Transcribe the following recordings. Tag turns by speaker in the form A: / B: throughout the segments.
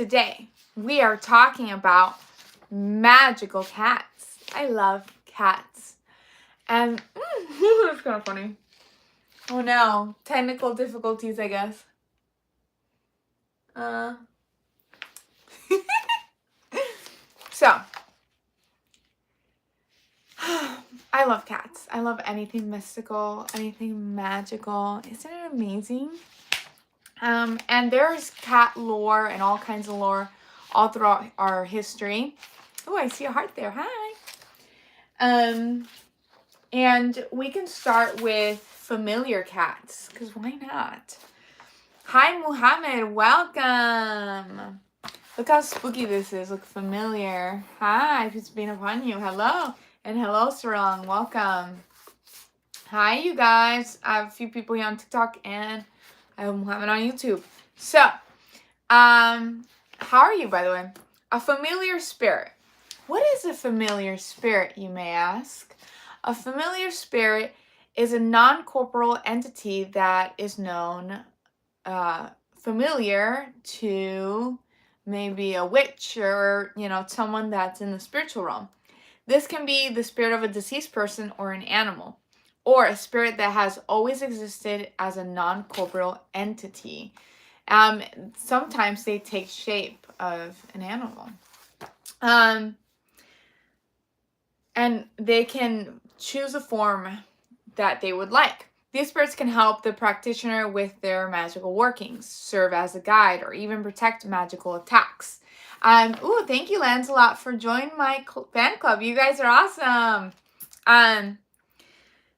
A: today we are talking about magical cats. I love cats. And that's kind of funny. Oh no, technical difficulties, I guess. So, I love cats. I love anything mystical, anything magical. Isn't it amazing? And there's cat lore and all kinds of lore all throughout our history. Oh, I see a heart there. Hi. And we can start with familiar cats, because why not? Hi, Muhammad. Welcome. Look how spooky this is. Look familiar. Hi, peace be upon you. Hello. And hello, Sarang. Welcome. Hi, you guys. I have a few people here on TikTok, and I have Muhammad on YouTube. So, how are you, by the way? A familiar spirit. What is a familiar spirit, you may ask? A familiar spirit is a non-corporeal entity that is known familiar to maybe a witch or, someone that's in the spiritual realm. This can be the spirit of a deceased person or an animal, or a spirit that has always existed as a non-corporeal entity. Sometimes they take shape of an animal. And they can choose a form that they would like. These spirits can help the practitioner with their magical workings, serve as a guide, or even protect magical attacks. Thank you, Lancelot, for joining my fan club. You guys are awesome.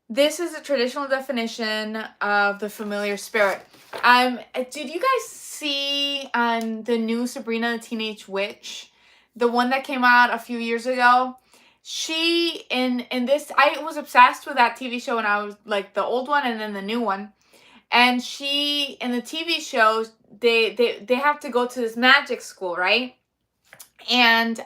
A: This is a traditional definition of the familiar spirit. Did you guys see the new Sabrina the Teenage Witch? The one that came out a few years ago? She, in this, I was obsessed with that TV show when I was, like, the old one and then the new one. And she, in the TV show, they have to go to this magic school, right? And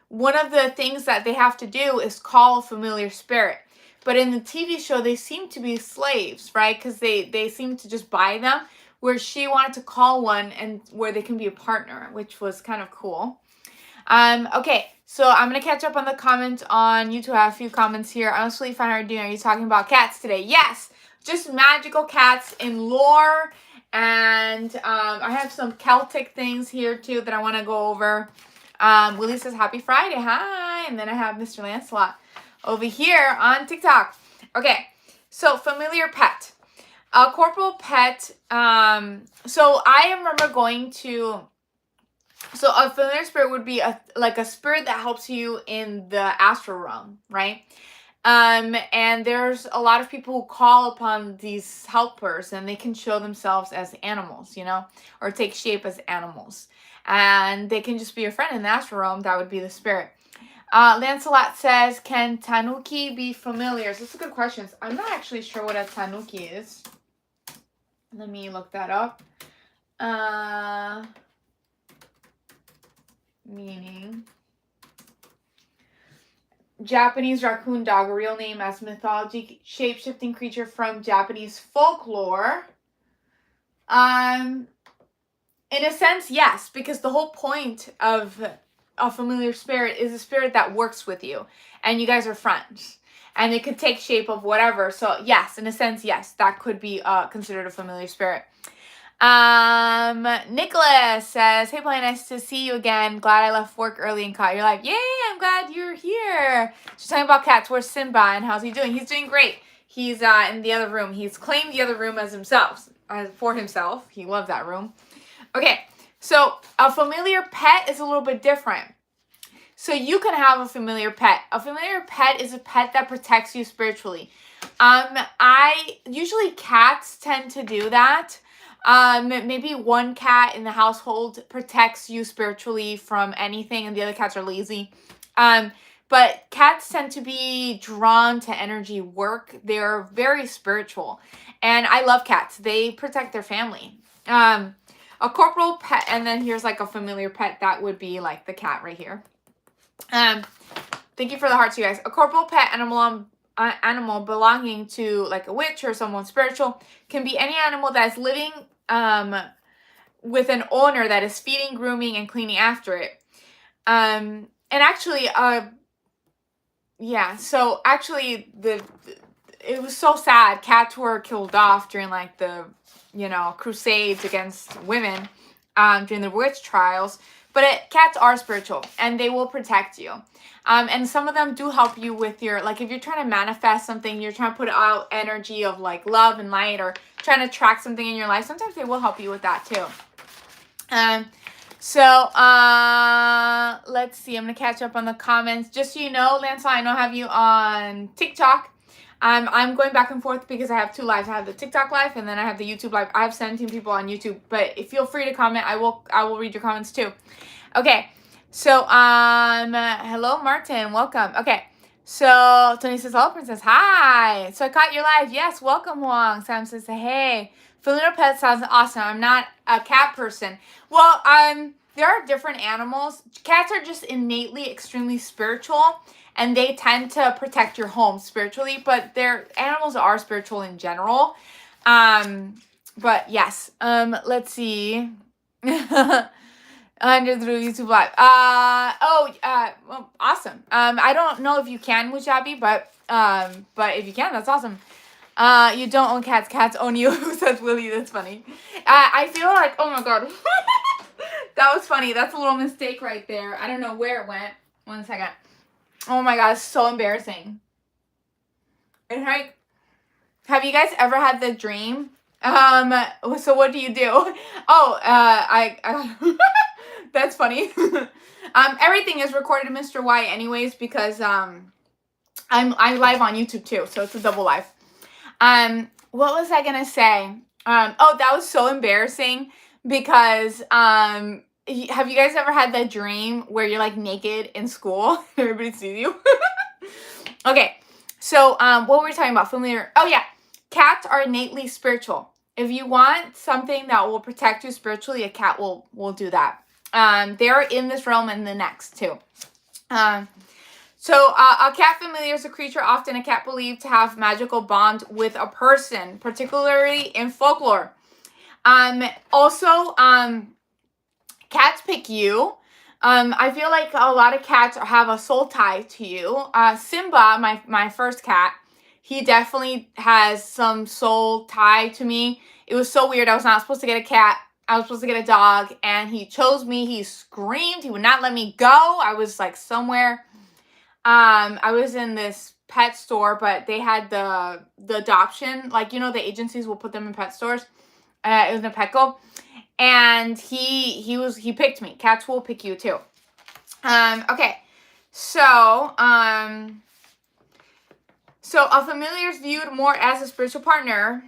A: one of the things that they have to do is call a familiar spirit. But in the TV show, they seem to be slaves, right? Because they seem to just buy them. Where she wanted to call one and where they can be a partner, which was kind of cool. Okay, so I'm going to catch up on the comments on YouTube. I have a few comments here. Honestly, fine, how are you doing? Are you talking about cats today? Yes, just magical cats in lore. And I have some Celtic things here, too, that I want to go over. Willie says, happy Friday. Hi. And then I have Mr. Lancelot over here on TikTok. Okay, so familiar pet. A corporal pet. So I remember going to... So a familiar spirit would be a spirit that helps you in the astral realm, right? And there's a lot of people who call upon these helpers, and they can show themselves as animals, or take shape as animals. And they can just be your friend in the astral realm. That would be the spirit. Lancelot says, can tanuki be familiars? That's a good question. I'm not actually sure what a tanuki is. Let me look that up. Meaning Japanese raccoon dog, a real name as mythology shape-shifting creature from Japanese folklore. In a sense, yes, because the whole point of a familiar spirit is a spirit that works with you and you guys are friends and it could take shape of whatever. So yes, in a sense, yes, that could be considered a familiar spirit. Nicholas says, hey, Polly, nice to see you again. Glad I left work early and caught your live. Yay, I'm glad you're here. She's talking about cats. Where's Simba and how's he doing? He's doing great. He's in the other room. He's claimed the other room as himself, for himself. He loved that room. Okay, so a familiar pet is a little bit different. So you can have a familiar pet. A familiar pet is a pet that protects you spiritually. Usually cats tend to do that. Maybe one cat in the household protects you spiritually from anything and the other cats are lazy. But cats tend to be drawn to energy work. They're very spiritual. And I love cats. They protect their family. A corporal pet, and then here's like a familiar pet. That would be like the cat right here. Thank you for the hearts, you guys. A corporal pet animal belonging to like a witch or someone spiritual can be any animal that is living with an owner that is feeding, grooming, and cleaning after it. And actually, yeah, so actually it was so sad. Cats were killed off during like the, crusades against women, during the witch trials. But cats are spiritual and they will protect you. And some of them do help you with your, like if you're trying to manifest something, you're trying to put out energy of like love and light, or trying to attract something in your life, sometimes they will help you with that too. So let's see. I'm gonna catch up on the comments. Just so you know, Lance, I know I have you on TikTok. I'm going back and forth because I have 2 lives. I have the TikTok live and then I have the YouTube live. I have 17 people on YouTube, but feel free to comment. I will read your comments too. Okay. So hello Martin, welcome. Okay. So Tony says, hello Princess. Hi. So I caught your live. Yes, welcome Huang. Sam says, hey. Familiar pet sounds awesome. I'm not a cat person. Well, there are different animals. Cats are just innately extremely spiritual, and they tend to protect your home spiritually, but their animals are spiritual in general. But yes. Let's see. Under through YouTube Live. Well, awesome. I don't know if you can, Wajabi, but if you can, that's awesome. You don't own cats. Cats own you, says Willie. That's funny. I feel like, oh my god. That was funny. That's a little mistake right there. I don't know where it went. 1 second. Oh my god, it's so embarrassing. It's like, have you guys ever had the dream? So what do you do? That's funny. Everything is recorded, Mr. Y, anyways, because I'm live on YouTube too, so it's a double live. What was I gonna say? That was so embarrassing because have you guys ever had that dream where you're like naked in school? Everybody sees you. Okay, so what were we talking about? Familiar. Oh yeah, cats are innately spiritual. If you want something that will protect you spiritually, a cat will do that. They're in this realm and the next too. So a cat familiar is a creature, often a cat believed to have magical bond with a person, particularly in folklore. Also, cats pick you. I feel like a lot of cats have a soul tie to you. Simba, my first cat, he definitely has some soul tie to me. It was so weird. I was not supposed to get a cat. I was supposed to get a dog, and he chose me. He screamed. He would not let me go. I was like somewhere. I was in this pet store, but they had the adoption, like, the agencies will put them in pet stores. It was in Petco, and he picked me. Cats will pick you too. Okay, so a familiar is viewed more as a spiritual partner.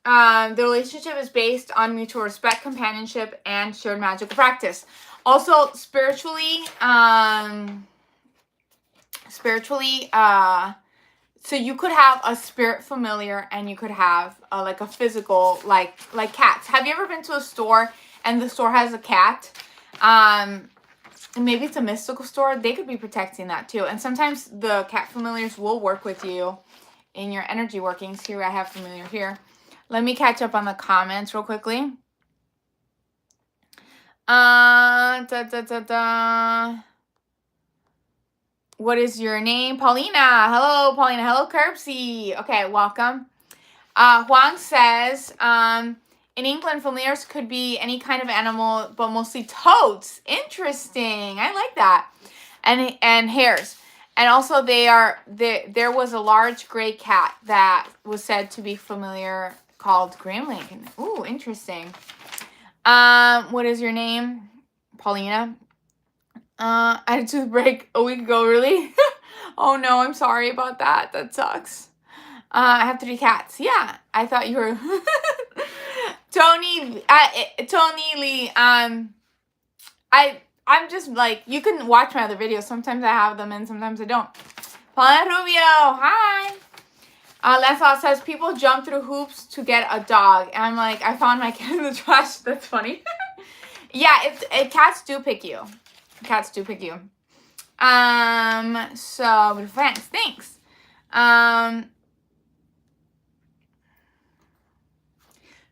A: The relationship is based on mutual respect, companionship, and shared magical practice. Also, spiritually, so you could have a spirit familiar and you could have like a physical, like cats. Have you ever been to a store and the store has a cat? Maybe it's a mystical store. They could be protecting that too. And sometimes the cat familiars will work with you in your energy workings. Here I have familiar here. Let me catch up on the comments real quickly. What is your name? Paulina. Hello, Paulina. Hello, Curbsy. Okay, welcome. Juan says, in England, familiars could be any kind of animal, but mostly toads. Interesting. I like that. And hares. And also there was a large gray cat that was said to be familiar called Graham Lincoln. Ooh, interesting. What is your name? Paulina. I had a tooth break a week ago, really? Oh no, I'm sorry about that. That sucks. I have 3 cats. Yeah, I thought you were Tony Lee. I'm just like, you can watch my other videos. Sometimes I have them and sometimes I don't. Paulina Rubio, hi. Lancelot says people jump through hoops to get a dog. And I'm like, I found my cat in the trash. That's funny. Yeah, cats do pick you. Cats do pick you. So thanks.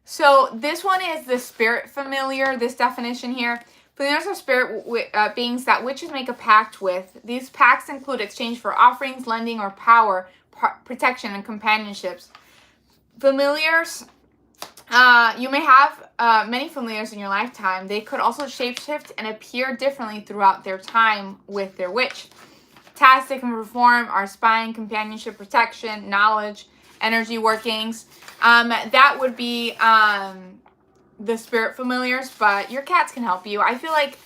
A: So this one is the spirit familiar, this definition here. Familiars are spirit beings that witches make a pact with. These pacts include exchange for offerings, lending, or power, protection, and companionships. Familiars, you may have many familiars in your lifetime. They could also shapeshift and appear differently throughout their time with their witch. Tasks they can perform are spying, companionship, protection, knowledge, energy workings. That would be the spirit familiars, but your cats can help you. I feel like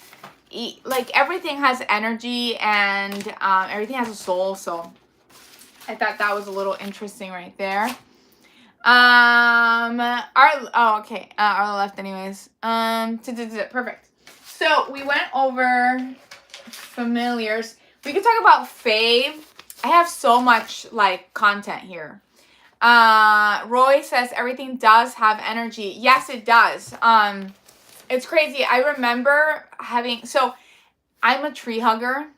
A: everything has energy and everything has a soul, so I thought that was a little interesting right there. Our left anyways. Perfect. So we went over familiars. We could talk about fave. I have so much content here. Roy says everything does have energy. Yes, it does. It's crazy. I remember so I'm a tree hugger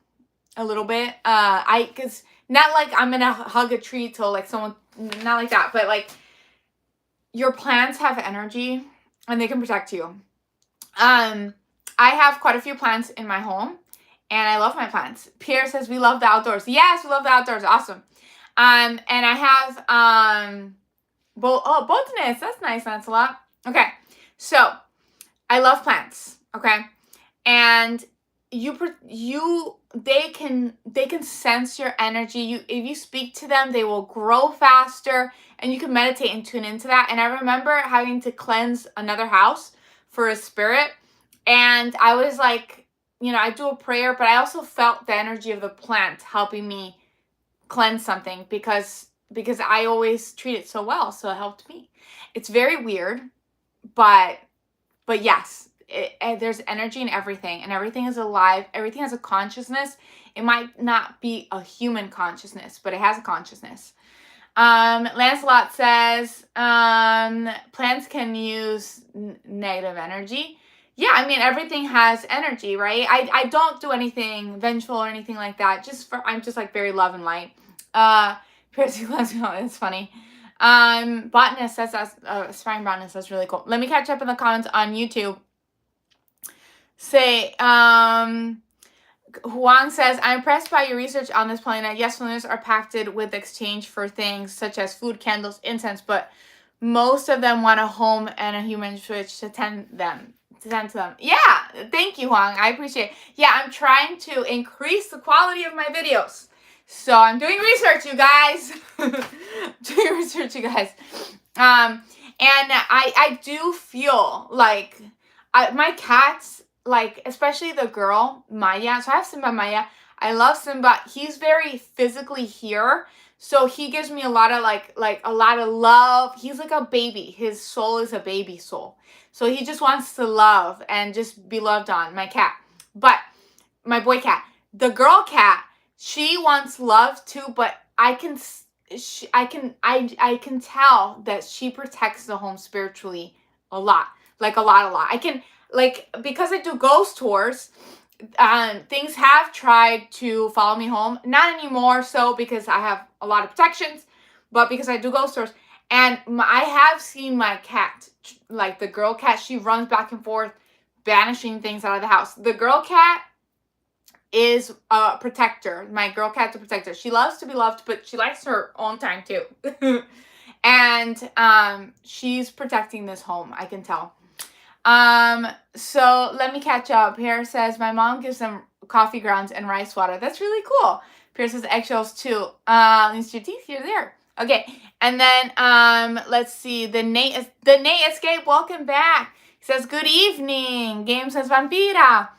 A: a little bit. Cause not like I'm gonna hug a tree till someone, not like that, but your plants have energy and they can protect you. I have quite a few plants in my home and I love my plants. Pierre says we love the outdoors. Yes, we love the outdoors. Awesome. And I have botanist. That's nice, Lancelot. Okay, so I love plants. Okay, and they can sense your energy. If you speak to them, they will grow faster, and you can meditate and tune into that. And I remember having to cleanse another house for a spirit, and I was I do a prayer, but I also felt the energy of the plant helping me cleanse something because I always treat it so well, so it helped me. It's very weird, but yes, there's energy in everything, and everything is alive. Everything has a consciousness. It might not be a human consciousness, but it has a consciousness. Lancelot says plants can use negative energy. Yeah, I mean, everything has energy, right? I don't do anything vengeful or anything like that. I'm just very love and light. It's funny. Botanist says that's aspiring botanist. That's really cool. Let me catch up in the comments on YouTube. Huang says, I'm impressed by your research on this planet. Yes, familiars are pacted with exchange for things such as food, candles, incense, but most of them want a home and a human switch to tend to them. Yeah, thank you, Huang. I appreciate it. Yeah, I'm trying to increase the quality of my videos. So I'm doing research, you guys. And I do feel my cats, especially the girl, Maya. So I have Simba, Maya. I love Simba. He's very physically here. So he gives me a lot of a lot of love. He's like a baby. His soul is a baby soul. So he just wants to love and just be loved on, my cat. But my boy cat, the girl cat, she wants love too, but I can tell that she protects the home spiritually a lot. A lot. I can because I do ghost tours, things have tried to follow me home. Not anymore, so because I have a lot of protections, but because I do ghost tours. And I have seen my cat, the girl cat, she runs back and forth, banishing things out of the house. The girl cat is a protector. My girl cat's a protector. She loves to be loved, but she likes her own time too. And she's protecting this home, I can tell. So let me catch up. Pierre says, my mom gives them coffee grounds and rice water. That's really cool. Pierre says eggshells too. It's your teeth, you're there. Okay. And then, let's see. The Nate Escape, welcome back. He says, good evening. Game says, Vampira.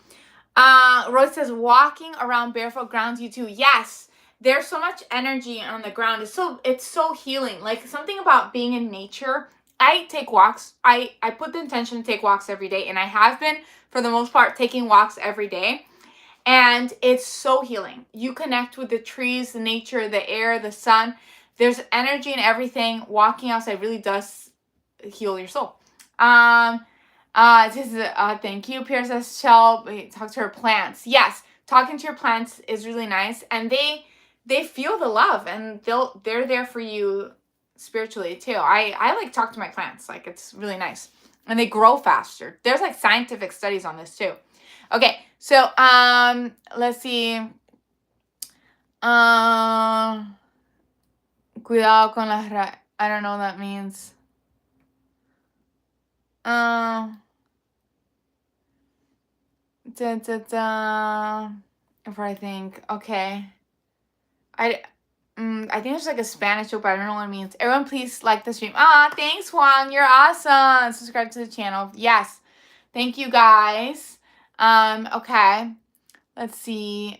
A: Roy says, walking around barefoot grounds you too. Yes. There's so much energy on the ground. It's so healing. Something about being in nature. I take walks. I put the intention to take walks every day, and I have been, for the most part, taking walks every day. And it's so healing. You connect with the trees, the nature, the air, the sun. There's energy in everything. Walking outside really does heal your soul. Thank you. Pierre says, talk to her plants. Yes, talking to your plants is really nice, and they feel the love, and they're there for you spiritually too. I like talk to my plants. Like, it's really nice. And they grow faster. There's like scientific studies on this too. Okay, so let's see. Cuidado con las I don't know what that means. If I think, okay. I think it's like a Spanish joke, but I don't know what it means. Everyone, please like the stream. Thanks, Juan. You're awesome. Subscribe to the channel. Yes. Thank you, guys. Okay. Let's see.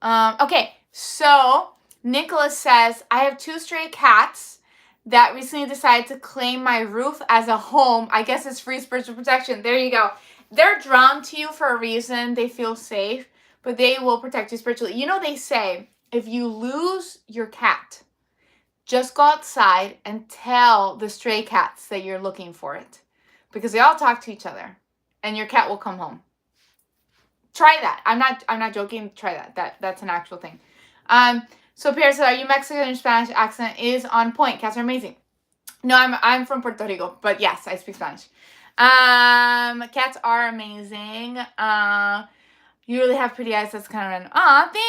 A: Okay. So, Nicholas says, I have 2 stray cats that recently decided to claim my roof as a home. I guess it's free spiritual protection. There you go. They're drawn to you for a reason. They feel safe, but they will protect you spiritually. You know, they say, if you lose your cat, just go outside and tell the stray cats that you're looking for it, because they all talk to each other, and your cat will come home. Try that. I'm not joking. Try that. That's an actual thing. So Pierre said, are you Mexican? Your Spanish accent is on point. Cats are amazing. No, I'm from Puerto Rico, but yes, I speak Spanish. Cats are amazing. You really have pretty eyes. That's kind of random.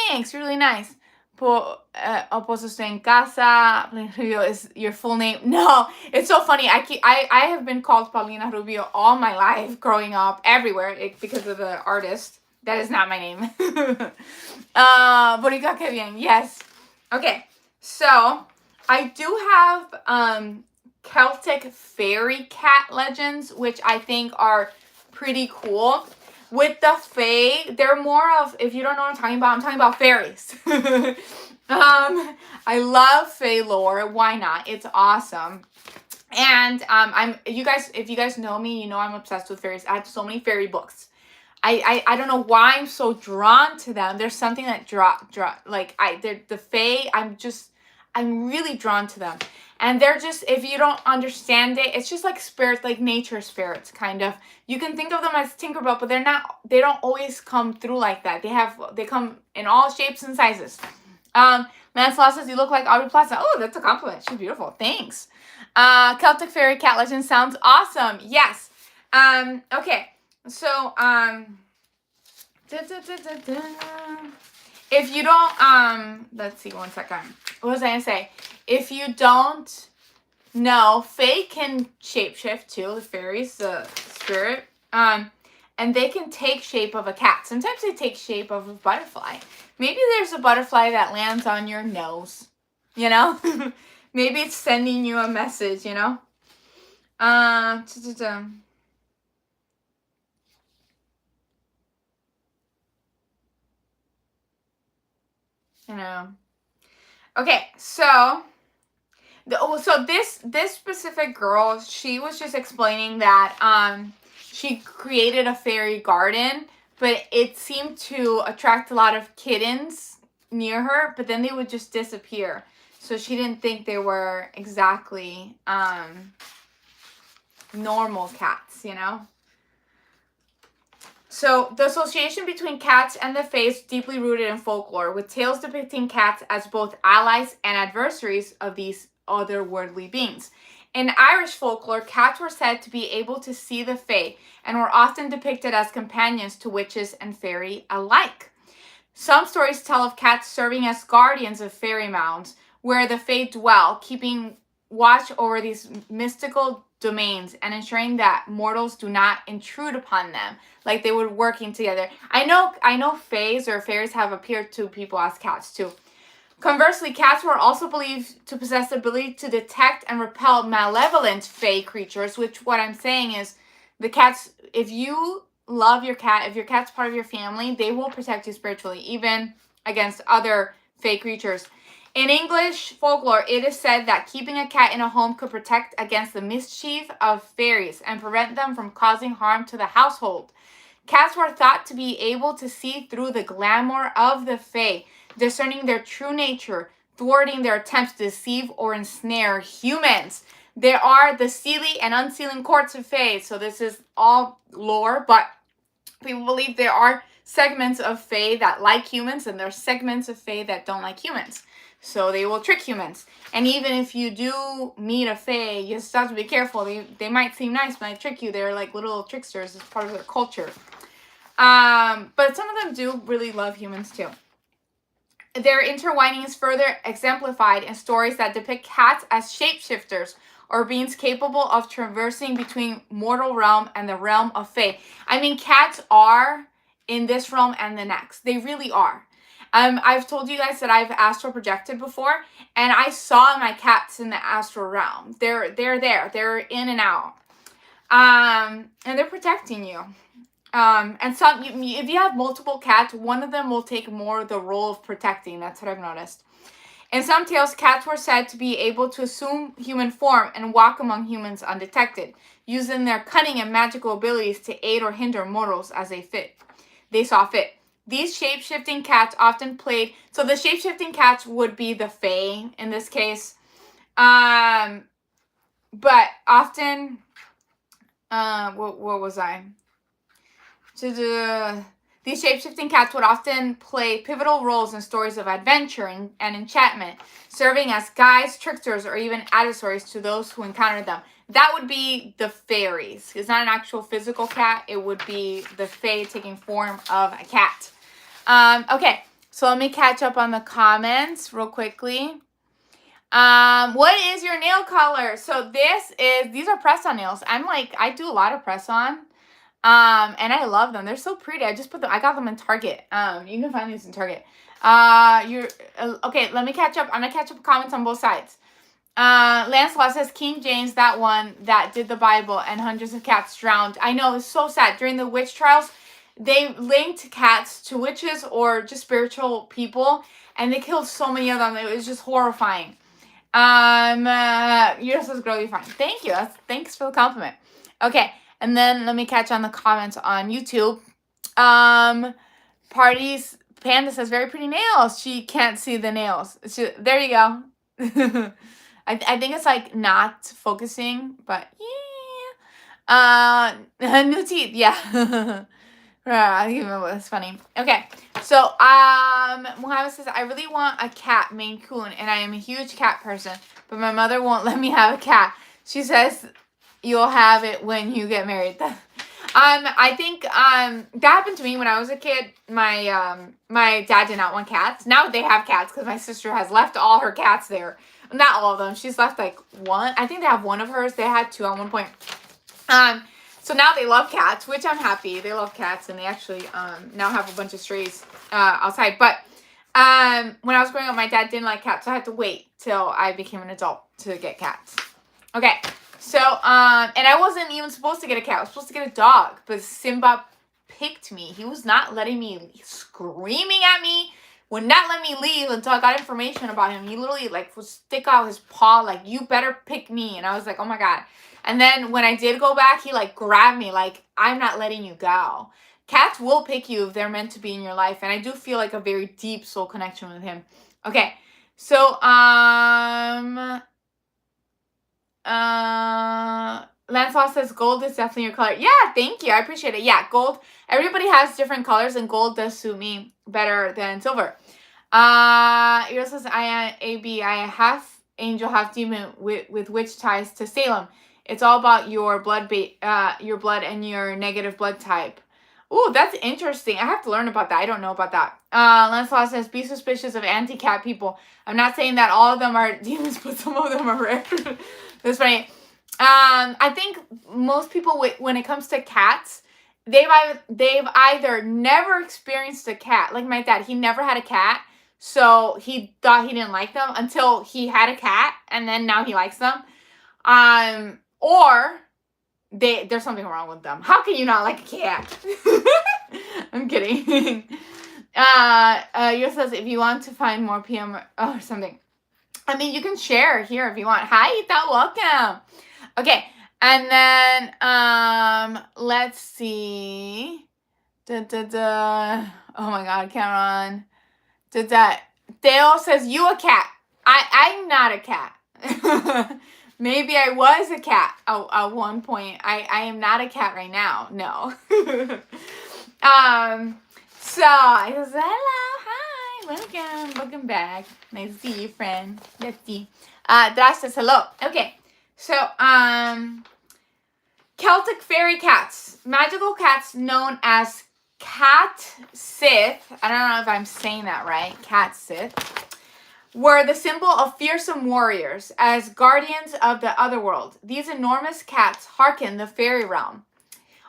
A: Thanks. You're really nice. Opuesto estoy en casa. Paulina Rubio is your full name. No, it's so funny. I have been called Paulina Rubio all my life growing up, everywhere, because of the artist. That is not my name. Bonita que bien. Yes. Okay. So, I do have Celtic fairy cat legends, which I think are pretty cool. With the fae, they're more of, if you don't know what I'm talking about fairies. I love fae lore. Why not? It's awesome. And if you guys know me, you know I'm obsessed with fairies. I have so many fairy books. I don't know why I'm so drawn to them. There's something that they're the fae. I'm really drawn to them. And they're just, if you don't understand it, it's just like spirits, like nature spirits, kind of. You can think of them as Tinkerbell, but they don't always come through like that. They come in all shapes and sizes. Lancelot says, you look like Aubrey Plaza. Oh, that's a compliment. She's beautiful. Thanks. Celtic Fairy Cat Legend sounds awesome. Yes. Okay. So, if you don't, let's see, one second. What was I gonna say? If you don't know, fae can shapeshift too, the fairies, the spirit. And they can take shape of a cat. Sometimes they take shape of a butterfly. Maybe there's a butterfly that lands on your nose, you know? Maybe it's sending you a message, you know? You know. Okay, so this specific girl, she was just explaining that she created a fairy garden, but it seemed to attract a lot of kittens near her, but then they would just disappear. So she didn't think they were exactly normal cats, you know? So, the association between cats and the fae is deeply rooted in folklore, with tales depicting cats as both allies and adversaries of these otherworldly beings. In Irish folklore, cats were said to be able to see the fae and were often depicted as companions to witches and fairy alike. Some stories tell of cats serving as guardians of fairy mounds, where the fae dwell, keeping watch over these mystical domains and ensuring that mortals do not intrude upon them, like they were working together. I know fays or fairies have appeared to people as cats too. Conversely, cats were also believed to possess the ability to detect and repel malevolent fae creatures, which what I'm saying is the cats, if you love your cat, if your cat's part of your family, they will protect you spiritually, even against other fae creatures. In English folklore, it is said that keeping a cat in a home could protect against the mischief of fairies and prevent them from causing harm to the household. Cats were thought to be able to see through the glamour of the fae, discerning their true nature, thwarting their attempts to deceive or ensnare humans. There are the sealy and unsealing courts of fae, so this is all lore, but people believe there are segments of fae that like humans, and there are segments of fae that don't like humans. So they will trick humans. And even if you do meet a fae, you just have to be careful. They might seem nice, but they trick you. They're like little tricksters. It's part of their culture. But some of them do really love humans too. Their intertwining is further exemplified in stories that depict cats as shapeshifters or beings capable of traversing between mortal realm and the realm of fae. I mean, cats are in this realm and the next. They really are. I've told you guys that I've astral projected before, and I saw my cats in the astral realm. They're there. They're in and out. And they're protecting you. And some, if you have multiple cats, one of them will take more the role of protecting. That's what I've noticed. In some tales, cats were said to be able to assume human form and walk among humans undetected, using their cunning and magical abilities to aid or hinder mortals as they saw fit. These shape-shifting cats often played, so the shape-shifting cats would be the fae in this case. But often, what was I? These shape-shifting cats would often play pivotal roles in stories of adventure and enchantment, serving as guides, tricksters, or even adversaries to those who encountered them. That would be the fairies. It's not an actual physical cat. It would be the fae taking form of a cat. Okay, so let me catch up on the comments real quickly. What is your nail color? So these are press-on nails. I do a lot of press-on. And I love them. They're so pretty. I got them in Target. You can find these in Target. Okay, let me catch up. I'm gonna catch up comments on both sides. Lancelot says King James, that one that did the Bible and hundreds of cats drowned. I know, it's so sad. During the witch trials, they linked cats to witches or just spiritual people, and they killed so many of them. It was just horrifying. You're supposed to grow, you're fine. Thank you. Thanks for the compliment. Okay. And then let me catch on the comments on YouTube. Parties Panda says very pretty nails. She can't see the nails. There you go. I think it's like not focusing, but yeah. New teeth, yeah. That's funny. Okay, so Muhammad says I really want a cat, Maine Coon, and I am a huge cat person, but my mother won't let me have a cat. She says you'll have it when you get married. I think that happened to me when I was a kid. My dad did not want cats. Now they have cats because my sister has left all her cats there. Not all of them. She's left like one. I think they have one of hers. They had two at one point. So now they love cats, which I'm happy. They love cats, and they actually now have a bunch of strays outside. But when I was growing up, my dad didn't like cats, so I had to wait till I became an adult to get cats. Okay. So, and I wasn't even supposed to get a cat. I was supposed to get a dog, but Simba picked me. He was not letting me, screaming at me, would not let me leave until I got information about him. He literally, would stick out his paw, you better pick me. And I was like, oh my God. And then when I did go back, he, grabbed me, I'm not letting you go. Cats will pick you if they're meant to be in your life. And I do feel like a very deep soul connection with him. Okay. So, Lancelot says gold is definitely your color. Yeah, thank you. I appreciate it. Yeah, gold. Everybody has different colors, and gold does suit me better than silver. Earl says I am AB. I half angel, half demon with witch ties to Salem. It's all about your blood, and your negative blood type. Ooh, that's interesting. I have to learn about that. I don't know about that. Lancelot says, be suspicious of anti-cat people. I'm not saying that all of them are demons, but some of them are rare. That's funny. I think most people, when it comes to cats, they've either never experienced a cat. Like my dad, he never had a cat, so he thought he didn't like them until he had a cat, and then now he likes them. Or there's something wrong with them. How can you not like a cat? I'm kidding. Yours says if you want to find more PM or something. I mean, you can share here if you want. Hi, Ita, welcome. Okay, and then let's see. Oh my God, Cameron. Dale says you a cat. I'm not a cat. Maybe I was a cat at one point. I am not a cat right now. No. So I says hello, hi. Welcome back. Nice to see you, friend. Let's see. Dra says hello. Okay, so, Celtic fairy cats. Magical cats known as cat sith. I don't know if I'm saying that right. Cat sith. Were the symbol of fearsome warriors as guardians of the otherworld. These enormous cats hearken the fairy realm.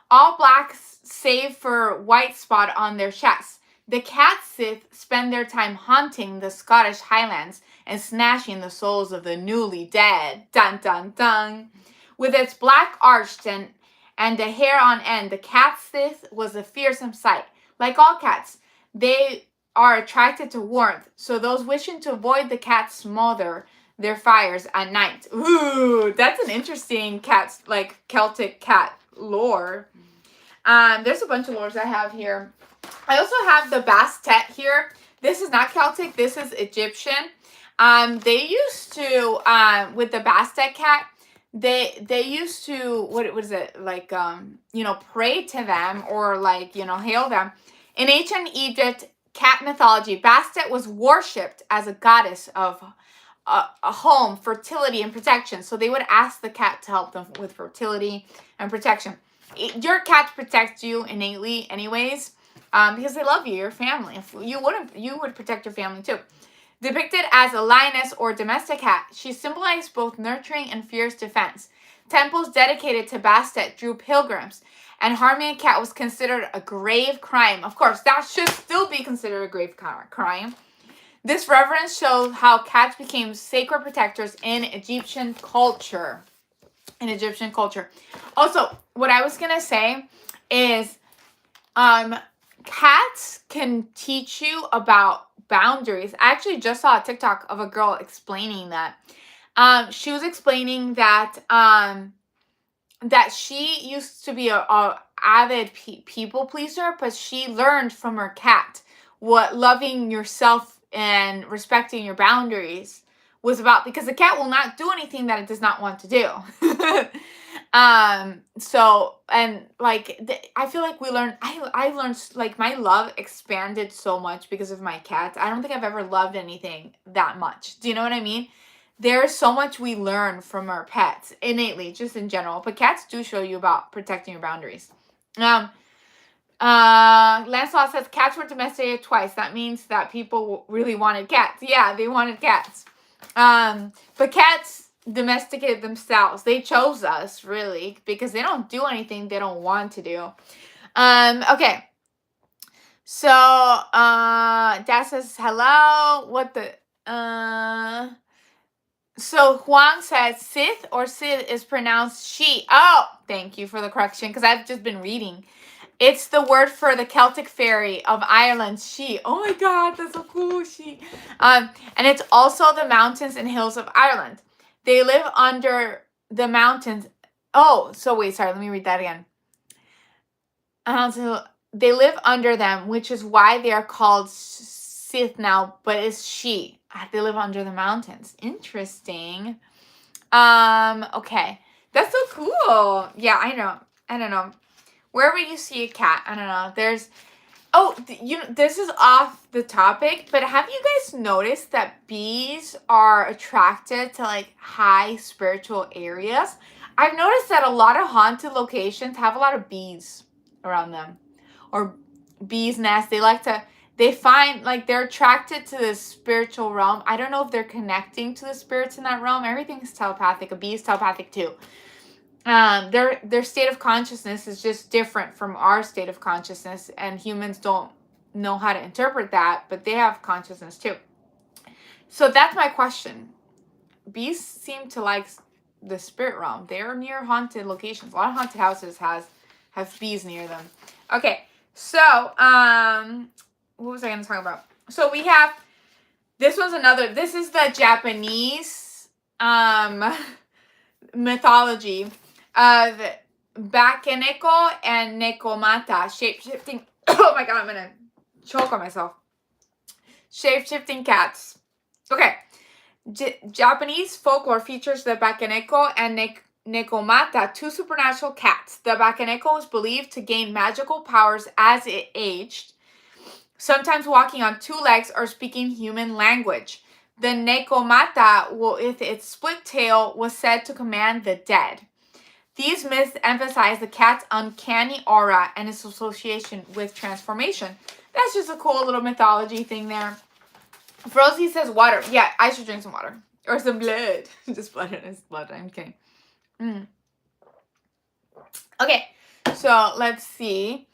A: All black save for white spot on their chests. The cat sith spend their time haunting the Scottish Highlands and snatching the souls of the newly dead. Dun dun dun. With its black arched and the hair on end, the cat sith was a fearsome sight. Like all cats, they are attracted to warmth, so those wishing to avoid the cats smother their fires at night. Ooh, that's an interesting Celtic cat lore. There's a bunch of lores I have here. I also have the Bastet here. This is not Celtic. This is Egyptian. They used to, with the Bastet cat, they used to, what was it, like, pray to them or, hail them. In ancient Egypt, cat mythology, Bastet was worshipped as a goddess of a home, fertility, and protection. So they would ask the cat to help them with fertility and protection. Your cat protects you innately anyways, because they love you, your family. If you would protect your family too. Depicted as a lioness or domestic cat, she symbolized both nurturing and fierce defense. Temples dedicated to Bastet drew pilgrims, and harming a cat was considered a grave crime. Of course, that should still be considered a grave crime. This reverence shows how cats became sacred protectors in Egyptian culture. Also, what I was going to say is cats can teach you about boundaries. I actually just saw a TikTok of a girl explaining that. She was explaining that that she used to be a avid people pleaser, but she learned from her cat what loving yourself and respecting your boundaries was about, because the cat will not do anything that it does not want to do. I feel like I learned, like, my love expanded so much because of my cats. I don't think I've ever loved anything that much. Do you know what I mean? There's so much we learn from our pets innately, just in general. But cats do show you about protecting your boundaries. Lancelot says cats were domesticated twice. That means that people really wanted cats. Yeah, they wanted cats. But cats domesticated themselves. They chose us, really, because they don't do anything they don't want to do. Okay. So, Dad says hello. What the, so Huang says Sith or Sid is pronounced she. Oh, thank you for the correction, because I've just been reading. It's the word for the Celtic fairy of Ireland, she. Oh my God, that's so cool, she. And it's also the mountains and hills of Ireland. They live under the mountains. Oh, so wait, sorry, let me read that again. So they live under them, which is why they are called Sith now, but it's she. They live under the mountains. Interesting. Okay. That's so cool. Yeah, I know. I don't know. Wherever you see a cat, I don't know. There's, this is off the topic, but have you guys noticed that bees are attracted to, like, high spiritual areas? I've noticed that a lot of haunted locations have a lot of bees around them, or bees' nests. They find, like, they're attracted to the spiritual realm. I don't know if they're connecting to the spirits in that realm. Everything's telepathic. A bee is telepathic too. Their state of consciousness is just different from our state of consciousness, and humans don't know how to interpret that, but they have consciousness too. So that's my question. Bees seem to like the spirit realm. They're near haunted locations. A lot of haunted houses have bees near them. Okay, so what was I going to talk about? So we have, this is the Japanese mythology of Bakeneko and Nekomata, shape-shifting, oh my God, I'm going to choke on myself. Shape-shifting cats. Okay, Japanese folklore features the Bakeneko and Nekomata, two supernatural cats. The Bakeneko was believed to gain magical powers as it aged. sometimes walking on two legs or speaking human language. The Nekomata, with its split tail, was said to command the dead. These myths emphasize the cat's uncanny aura and its association with transformation. That's just a cool little mythology thing there. Rosie says water. Yeah, I should drink some water. Or some blood. Just blood in his blood. I'm kidding. Okay, so let's see.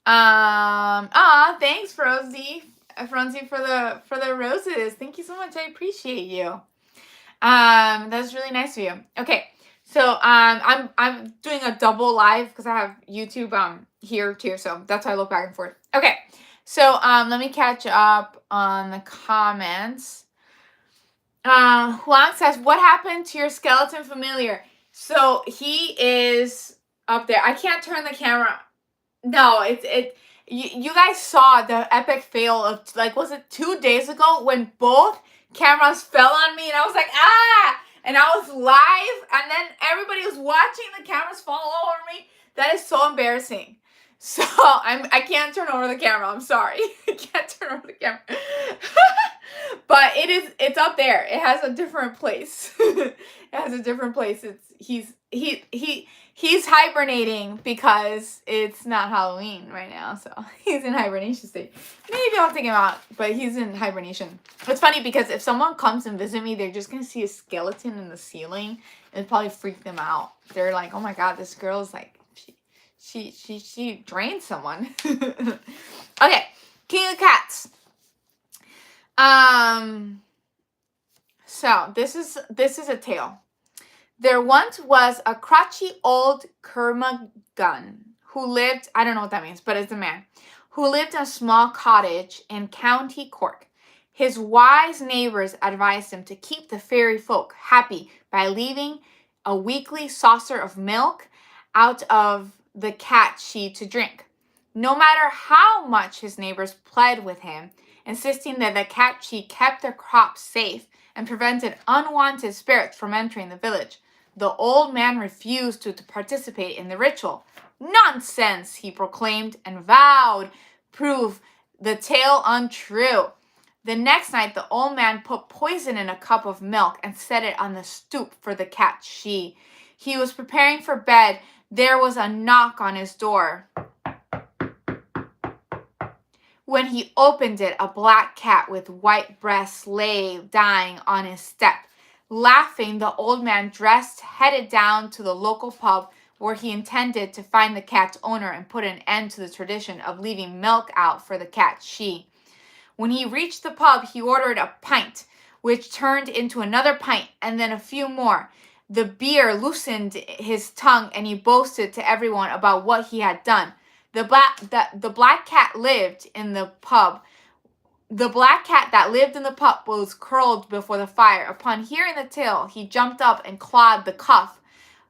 A: Thanks, Rosie. Francie, for the roses. Thank you so much. I appreciate you. That's really nice of you. Okay, so I'm doing a double live because I have YouTube here too, so that's why I look back and forth. Okay, so let me catch up on the comments. Huang says, "What happened to your skeleton familiar?" So he is up there. I can't turn the camera. No, you guys saw the epic fail of, like, was it 2 days ago when both cameras fell on me and I was like, ah, and I was live and then everybody was watching the cameras fall all over me. That is so embarrassing. So I can't turn over the camera. I'm sorry. I can't turn over the camera. But it's up there. It has a different place. It has a different place. He's hibernating because it's not Halloween right now, so he's in hibernation state. Maybe I'll take him out, but he's in hibernation. It's funny because if someone comes and visit me, they're just gonna see a skeleton in the ceiling. It'd probably freak them out. They're like, "Oh my god, this girl's like, she drained someone." Okay, King of Cats. So this is a tale. There once was a crotchety old Kurmagun who lived, I don't know what that means, but it's a man, who lived in a small cottage in County Cork. His wise neighbors advised him to keep the fairy folk happy by leaving a weekly saucer of milk out of the cat she to drink. No matter how much his neighbors pled with him, insisting that the cat she kept their crops safe and prevented unwanted spirits from entering the village, the old man refused to participate in the ritual. "Nonsense," he proclaimed, and vowed prove the tale untrue. The next night, the old man put poison in a cup of milk and set it on the stoop for the cat she. He was preparing for bed. There was a knock on his door. When he opened it, a black cat with white breasts lay dying on his step. Laughing, the old man headed down to the local pub where he intended to find the cat's owner and put an end to the tradition of leaving milk out for the cat she. When he reached the pub, he ordered a pint, which turned into another pint and then a few more. The beer loosened his tongue and he boasted to everyone about what he had done. The black cat lived in the pub. The black cat that lived in the pub was curled before the fire. Upon hearing the tale, he jumped up and clawed the cuff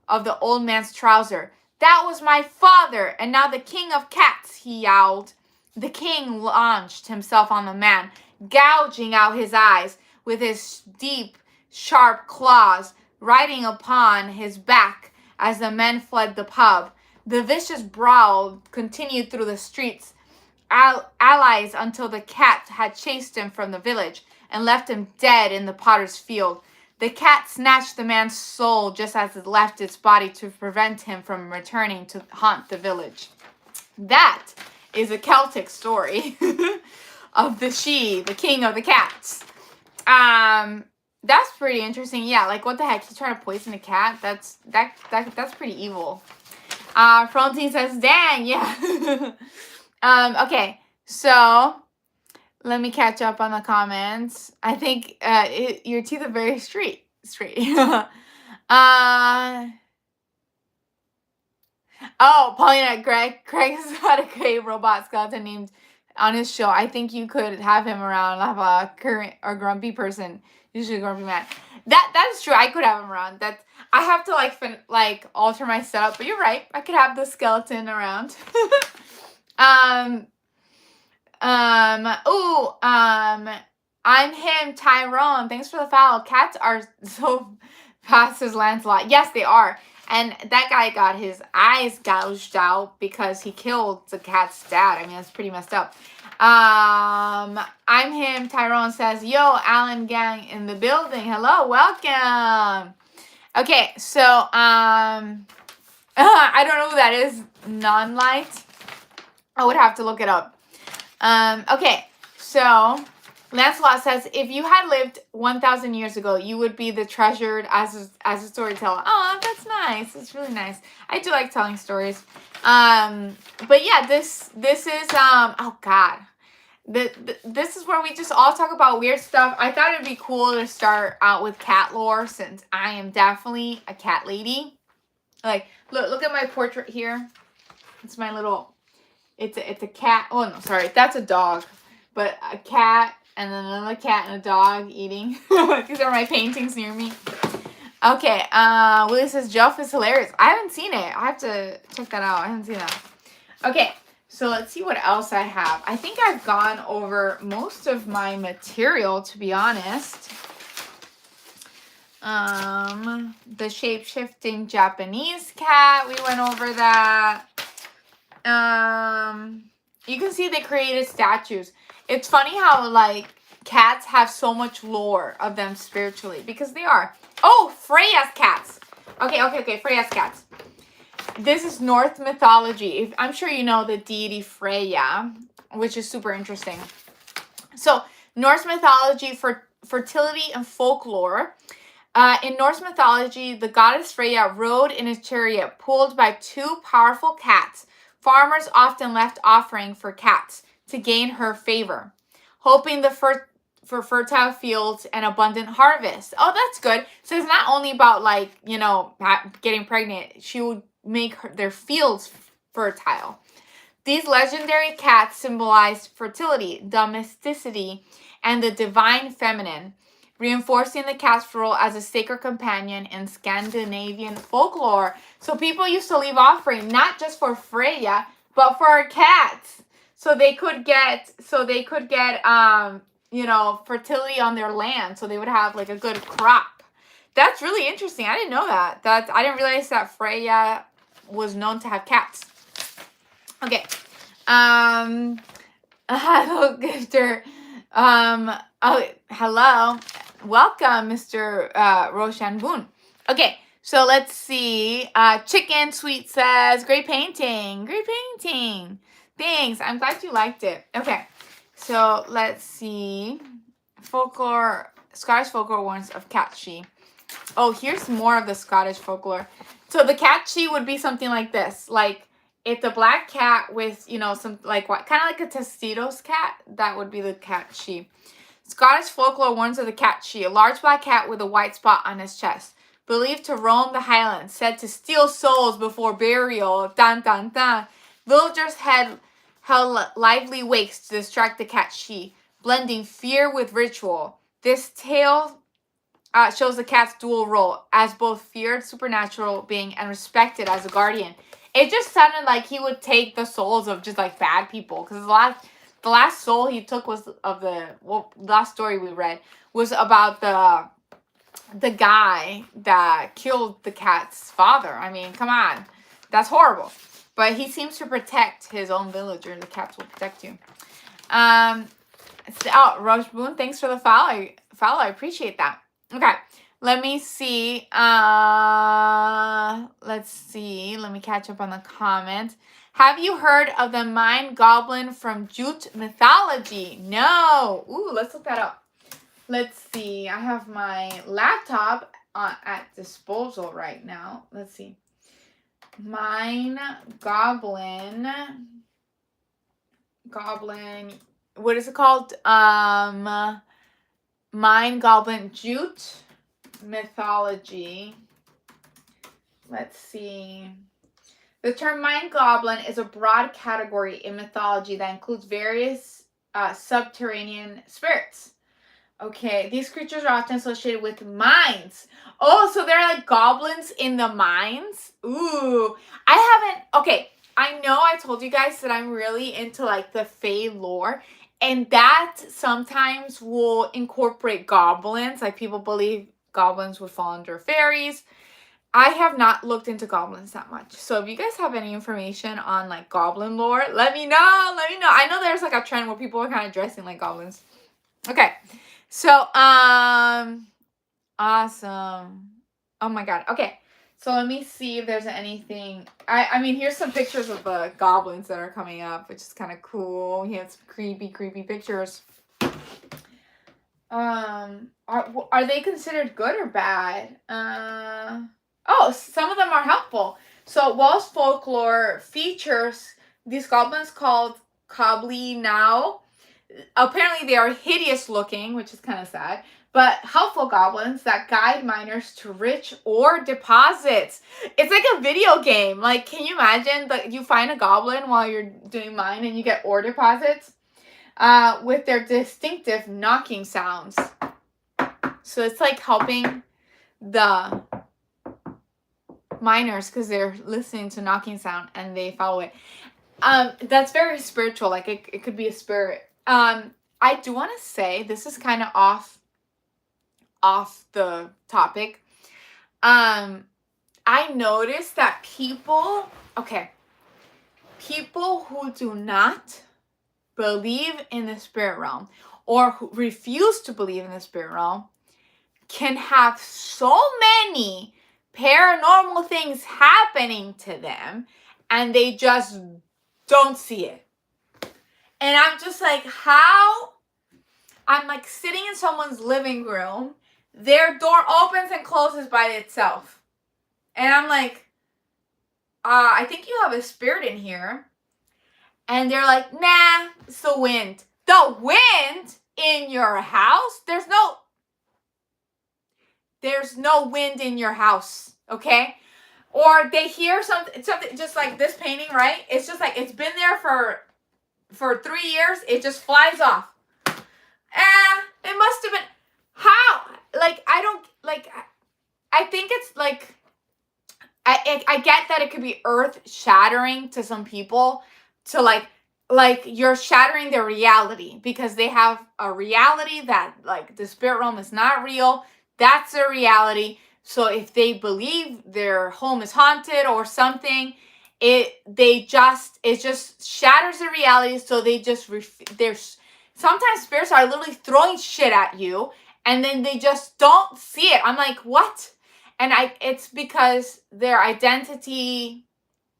A: of the old man's trouser. "That was my father, and now the king of cats," he yowled. The king launched himself on the man, gouging out his eyes with his deep, sharp claws, riding upon his back as the men fled the pub. The vicious brawl continued through the streets, allies until the cat had chased him from the village and left him dead in the potter's field. The cat snatched the man's soul just as it left its body to prevent him from returning to haunt the village. That is a Celtic story of the king of the cats. That's pretty interesting. Yeah, like what the heck? He's trying to poison a cat? That's pretty evil. Frontine says, "Dang, yeah." Okay, so let me catch up on the comments. I think your teeth are very straight. Paulina, Greg has got a great robot skeleton named on his show. I think you could have him around, have a current or grumpy person, usually a grumpy man. That is true. I could have him around. I have to alter my setup, but you're right. I could have the skeleton around. I'm him, Tyrone. Thanks for the follow. Cats are so fast as Lancelot. Yes, they are. And that guy got his eyes gouged out because he killed the cat's dad. I mean, that's pretty messed up. I'm him. Tyrone says, yo, Alan gang in the building. Hello, welcome. Okay, so, I don't know who that is. Non-light. I would have to look it up. Okay, so Lancelot says, if you had lived 1,000 years ago, you would be the treasured as a storyteller. Oh, that's nice. It's really nice. I do like telling stories. But yeah, this is oh God. This is where we just all talk about weird stuff. I thought it'd be cool to start out with cat lore since I am definitely a cat lady. Like, look at my portrait here. It's my little, it's a cat. Oh no, sorry, that's a dog. But a cat and then another cat and a dog eating. These are my paintings near me. Okay, Willie says Jeff is hilarious. I haven't seen it. I have to check that out. I haven't seen that. Okay, so let's see what else I have. I think I've gone over most of my material, to be honest. The shape-shifting Japanese cat, we went over that. You can see they created statues. It's funny how, like, cats have so much lore of them spiritually, because they are. Oh, Freya's cats. Okay, Freya's cats. This is Norse mythology. I'm sure you know the deity Freya, which is super interesting. So, Norse mythology for fertility and folklore. In Norse mythology, the goddess Freya rode in a chariot pulled by two powerful cats. Farmers often left offering for cats to gain her favor, hoping for fertile fields and abundant harvest. Oh, that's good. So it's not only about, like, you know, getting pregnant. She would make their fields fertile. These legendary cats symbolized fertility, domesticity, and the divine feminine, reinforcing the cat's role as a sacred companion in Scandinavian folklore. So people used to leave offering not just for Freya, but for cats. So they could get you know, fertility on their land, so they would have like a good crop. That's really interesting. I didn't know that. I didn't realize that Freya was known to have cats. Okay. Hello, gifter. Oh, hello. Welcome, Mr. Roshan Boone. Okay, so let's see. Chicken Sweet says, great painting. Great painting. Thanks. I'm glad you liked it. Okay, so let's see. Folklore, Scottish folklore warns of catshi. Oh, here's more of the Scottish folklore. So the catshi would be something like this. Like, it's a black cat with, you know, some, like, what, kind of like a Tostitos cat. That would be the catshi. Scottish folklore warns of the catshi, a large black cat with a white spot on his chest, believed to roam the Highlands, said to steal souls before burial. Dun dun dun. Villagers held lively wakes to distract the catshi, blending fear with ritual. This tale shows the cat's dual role as both feared supernatural being and respected as a guardian. It just sounded like he would take the souls of just like bad people, because the last soul he took was of the last story we read was about the guy that killed the cat's father. I mean, come on, that's horrible. But he seems to protect his own villager. The cats will protect you. Rush Boone, thanks for the follow. I appreciate that. Okay, let me see. Let's see. Let me catch up on the comments. Have you heard of the Mind Goblin from Jute mythology? No. Ooh, let's look that up. Let's see. I have my laptop at disposal right now. Let's see. Mind Goblin. What is it called? Mind Goblin Jute mythology. Let's see. The term Mind Goblin is a broad category in mythology that includes various subterranean spirits. Okay, these creatures are often associated with mines. Oh, so they're like goblins in the mines? Ooh, okay, I know I told you guys that I'm really into like the Fae lore, and that sometimes will incorporate goblins. Like, people believe goblins would fall under fairies. I have not looked into goblins that much. So if you guys have any information on like goblin lore, let me know. Let me know. I know there's like a trend where people are kind of dressing like goblins. Okay. So, awesome. Oh my god. Okay. So let me see if there's anything. I mean, here's some pictures of the goblins that are coming up, which is kind of cool. He has some creepy pictures. Are they considered good or bad? Oh, some of them are helpful. So Welsh folklore features these goblins called Cobbly now. Apparently they are hideous looking, which is kind of sad, but helpful goblins that guide miners to rich ore deposits. It's like a video game. Like, can you imagine that you find a goblin while you're doing mine and you get ore deposits? With their distinctive knocking sounds. So it's like helping the miners because they're listening to knocking sound and they follow it. That's very spiritual. Like it could be a spirit. I do want to say this is kind of off the topic. I noticed that people who do not believe in the spirit realm or who refuse to believe in the spirit realm can have so many paranormal things happening to them and they just don't see it. And I'm just like, how? I'm like sitting in someone's living room, their door opens and closes by itself. And I'm like, I think you have a spirit in here. And they're like, nah, it's the wind. The wind in your house? There's no wind in your house, okay? Or they hear something just like this painting, right? It's just like, it's been there for 3 years. It just flies off. It must have been, how? Like, I think it's like, I get that it could be earth shattering to some people, to like you're shattering their reality because they have a reality that like the spirit realm is not real. That's their reality. So if they believe their home is haunted or something, it just shatters their reality. So they just there's sometimes spirits are literally throwing shit at you and then they just don't see it. I'm like, what? And it's because their identity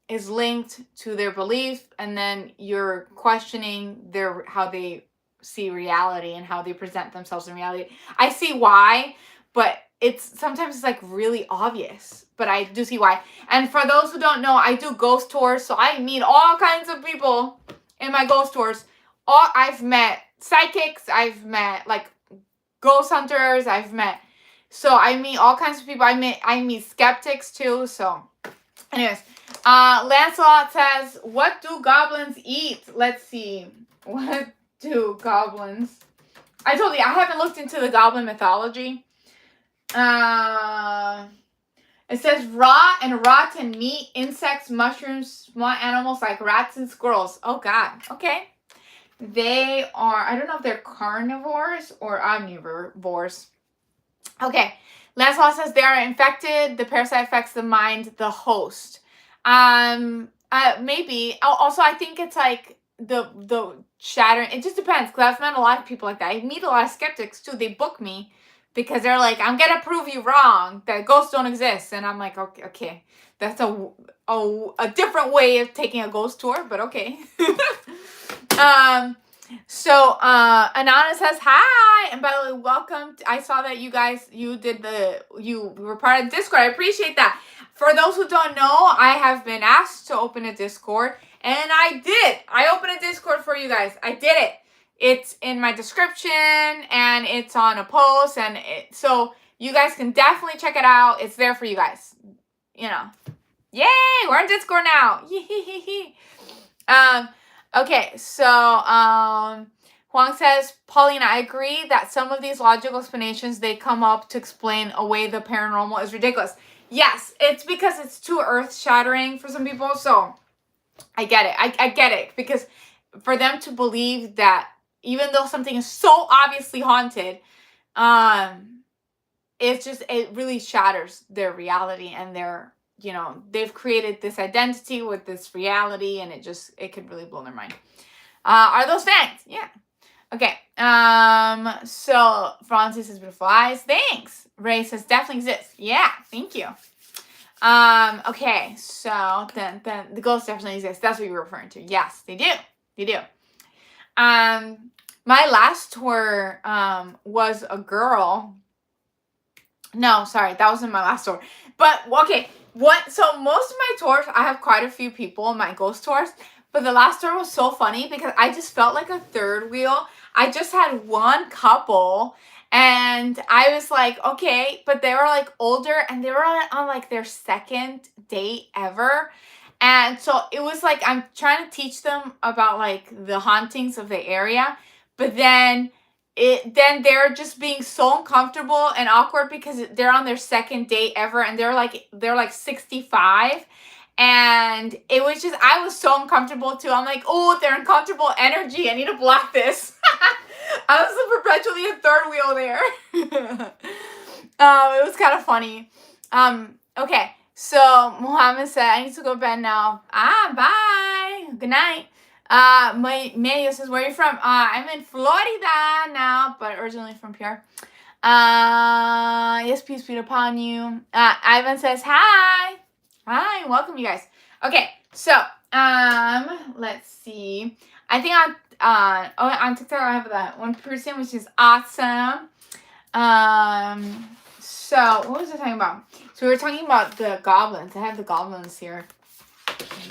A: is linked to their belief, and then you're questioning how they see reality and how they present themselves in reality. I see why, but sometimes it's like really obvious, but I do see why. And for those who don't know, I do ghost tours, so I meet all kinds of people in my ghost tours. I've met psychics, I've met like ghost hunters, so I meet all kinds of people. I meet skeptics too. So anyways, Lancelot says, what do goblins eat? Let's see. What do goblins? I told you, I haven't looked into the goblin mythology. It says raw and rotten meat, insects, mushrooms, small animals like rats and squirrels. Oh God. Okay. They are, I don't know if they're carnivores or omnivores. Okay. Lancelot says they are infected. The parasite affects the mind, the host. Maybe. Also, I think it's like the shattering. It just depends, because I've met a lot of people like that. I meet a lot of skeptics too. They book me because they're like, I'm gonna prove you wrong, that ghosts don't exist. And I'm like, okay. That's a different way of taking a ghost tour, but okay. So Anana says hi, and by the way, welcome. I saw that you guys, you were part of Discord. I appreciate that. For those who don't know, I have been asked to open a Discord, and I did. I opened a Discord for you guys. I did it. It's in my description, and it's on a post, and so you guys can definitely check it out. It's there for you guys. You know. Yay! We're in Discord now. Okay, so Huang says, Paulina, I agree that some of these logical explanations they come up to explain away the paranormal is ridiculous. Yes, it's because it's too earth-shattering for some people, so I get it. I get it, because for them to believe that even though something is so obviously haunted, it really shatters their reality and their, they've created this identity with this reality, and it could really blow their mind. Are those fans? Yeah. Okay. So Francis says beautiful eyes. Thanks. Ray says definitely exists. Yeah, thank you. Okay, so then the ghosts definitely exist. That's what you're referring to. Yes, they do. They do. My last tour was a girl. No, sorry, that wasn't my last tour. But okay, so most of my tours, I have quite a few people in my ghost tours. But the last tour was so funny because I just felt like a third wheel. I just had one couple, and I was like, okay, but they were like older, and they were on like their second date ever. And so it was like I'm trying to teach them about like the hauntings of the area, but then they're just being so uncomfortable and awkward because they're on their second date ever, and they're like 65. And it was just, I was so uncomfortable too. I'm like, oh, they're uncomfortable energy. I need to block this. I was perpetually a third wheel there. It was kind of funny. Okay. So Muhammad said, I need to go to bed now. Bye. Good night. Mayo says, where are you from? I'm in Florida now, but originally from PR. Yes, peace be upon you. Ivan says, hi. Hi, welcome you guys. Okay, so let's see. I think on TikTok I have that one person, which is awesome. So what was I talking about? So we were talking about the goblins. I have the goblins here,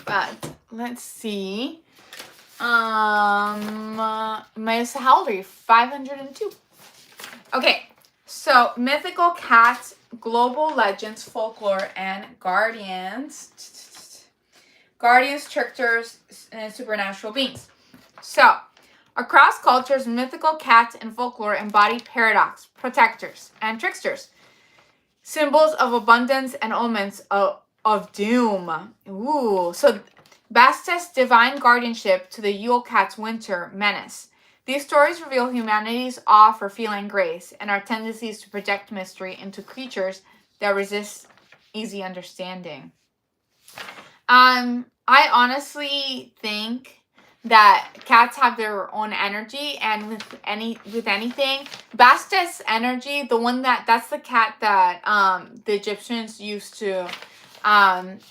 A: but let's see. How old are you? 502. Okay, so mythical cats, global legends, folklore, and guardians. Guardians, tricksters, and supernatural beings. So, across cultures, mythical cats and folklore embody paradox, protectors, and tricksters. Symbols of abundance and omens of doom. Ooh, so Bastet's divine guardianship to the Yule Cat's winter menace. These stories reveal humanity's awe for feline grace and our tendencies to project mystery into creatures that resist easy understanding. I honestly think that cats have their own energy, and with anything, Bastet's energy, that's the cat that the Egyptians used to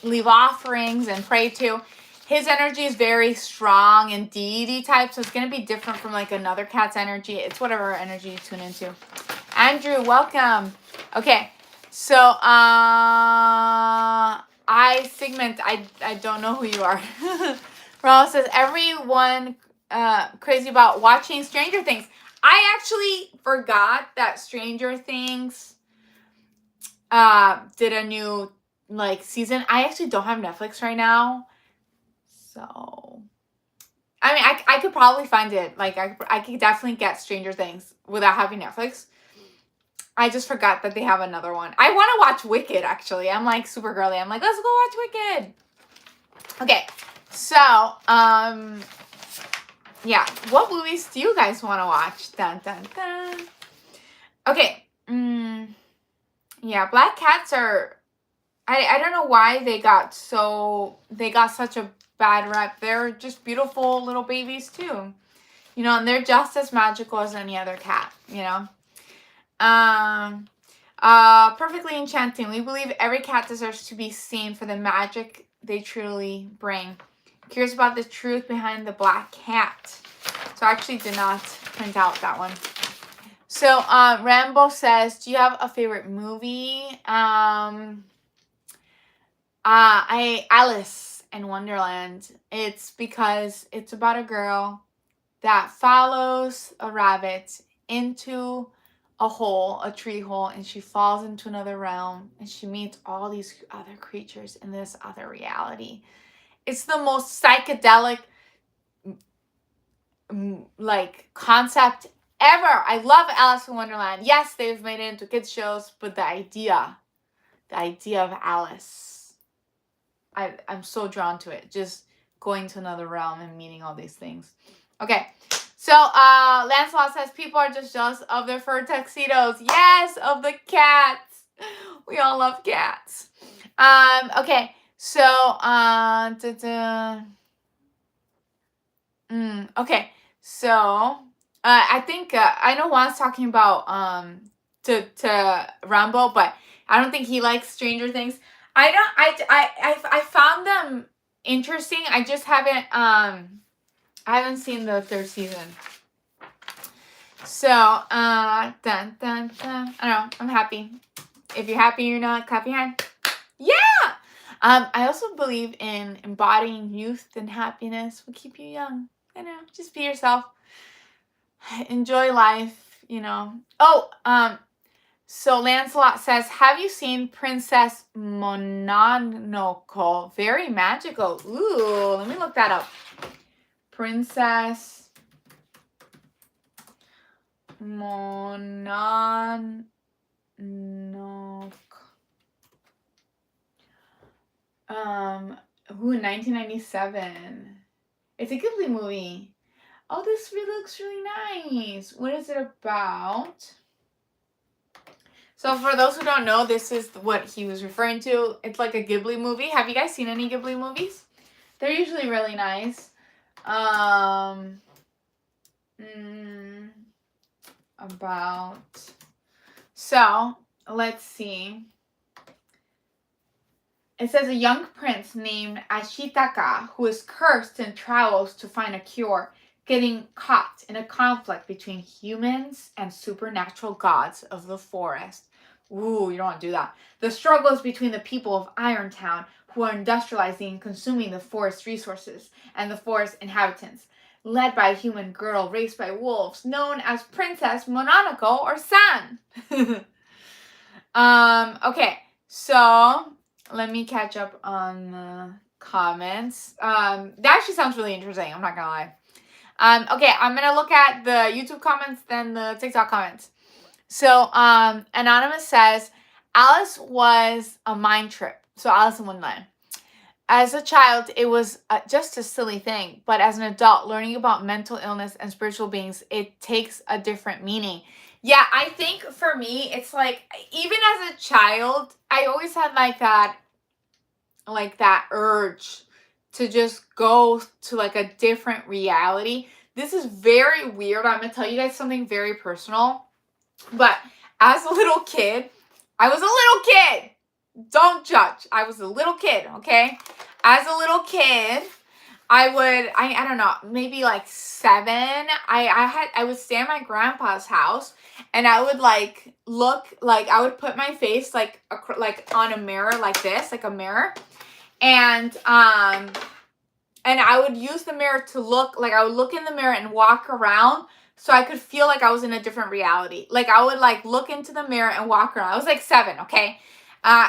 A: leave offerings and pray to. His energy is very strong and deity type, so it's going to be different from like another cat's energy. It's whatever energy you tune into. Andrew, welcome. Okay, so Sigmund, I don't know who you are. Ronald says, everyone crazy about watching Stranger Things. I actually forgot that Stranger Things did a new like season. I actually don't have Netflix right now. So, I mean, I could probably find it. Like, I could definitely get Stranger Things without having Netflix. I just forgot that they have another one. I want to watch Wicked, actually. I'm, like, super girly. I'm like, let's go watch Wicked. Okay, so, yeah. What movies do you guys want to watch? Dun, dun, dun. Okay. Yeah, black cats are... I don't know why they got such a bad rep. They're just beautiful little babies too, and they're just as magical as any other cat, perfectly enchanting. We believe every cat deserves to be seen for the magic they truly bring. Curious about the truth behind the black cat. So I actually did not print out that one. So Rambo says, do you have a favorite movie? Alice in Wonderland. It's because it's about a girl that follows a rabbit into a tree hole, and she falls into another realm, and she meets all these other creatures in this other reality. It's the most psychedelic like concept ever. I love Alice in Wonderland. Yes, they've made it into kids shows, but the idea of Alice, I'm so drawn to it. Just going to another realm and meeting all these things. Okay, So, Lancelot says people are just jealous of their fur tuxedos. Yes, of the cats. We all love cats. Okay. So, okay. So, I think I know Juan's talking about to Rambo, but I don't think he likes Stranger Things. I don't. I found them interesting. I just haven't I haven't seen the third season. So, dun, dun, dun. I don't know. I'm happy. If you're happy, you're not, clap your hand. Yeah! I also believe in embodying youth and happiness will keep you young. I know. Just be yourself. Enjoy life, you know. Oh, so Lancelot says, have you seen Princess Mononoke? Very magical. Ooh, let me look that up. Princess Mononoke. 1997. It's a Ghibli movie. Oh, this really looks really nice. What is it about? So for those who don't know, this is what he was referring to. It's like a Ghibli movie. Have you guys seen any Ghibli movies? They're usually really nice. So, let's see. It says a young prince named Ashitaka, who is cursed and travels to find a cure, getting caught in a conflict between humans and supernatural gods of the forest. Ooh, you don't want to do that. The struggle is between the people of Irontown, who are industrializing and consuming the forest resources, and the forest inhabitants, led by a human girl raised by wolves, known as Princess Mononoke or San. Okay, so let me catch up on the comments. That actually sounds really interesting. I'm not gonna lie. Okay, I'm gonna look at the YouTube comments, then the TikTok comments. So, Anonymous says, Alice was a mind trip. So, Alice in Wonderland. As a child, it was just a silly thing. But as an adult, learning about mental illness and spiritual beings, it takes a different meaning. Yeah, I think for me, it's like, even as a child, I always had like that urge to just go to like a different reality. This is very weird. I'm gonna tell you guys something very personal. But as a little kid, I was a little kid. Don't judge. I was a little kid, okay? As a little kid, I don't know, maybe like 7. I would stay at my grandpa's house, and I would like look, like I would put my face like on a mirror like this, like a mirror, and I would use the mirror to look, like I would look in the mirror and walk around so I could feel like I was in a different reality. Like I would like look into the mirror and walk around. I was like 7, okay?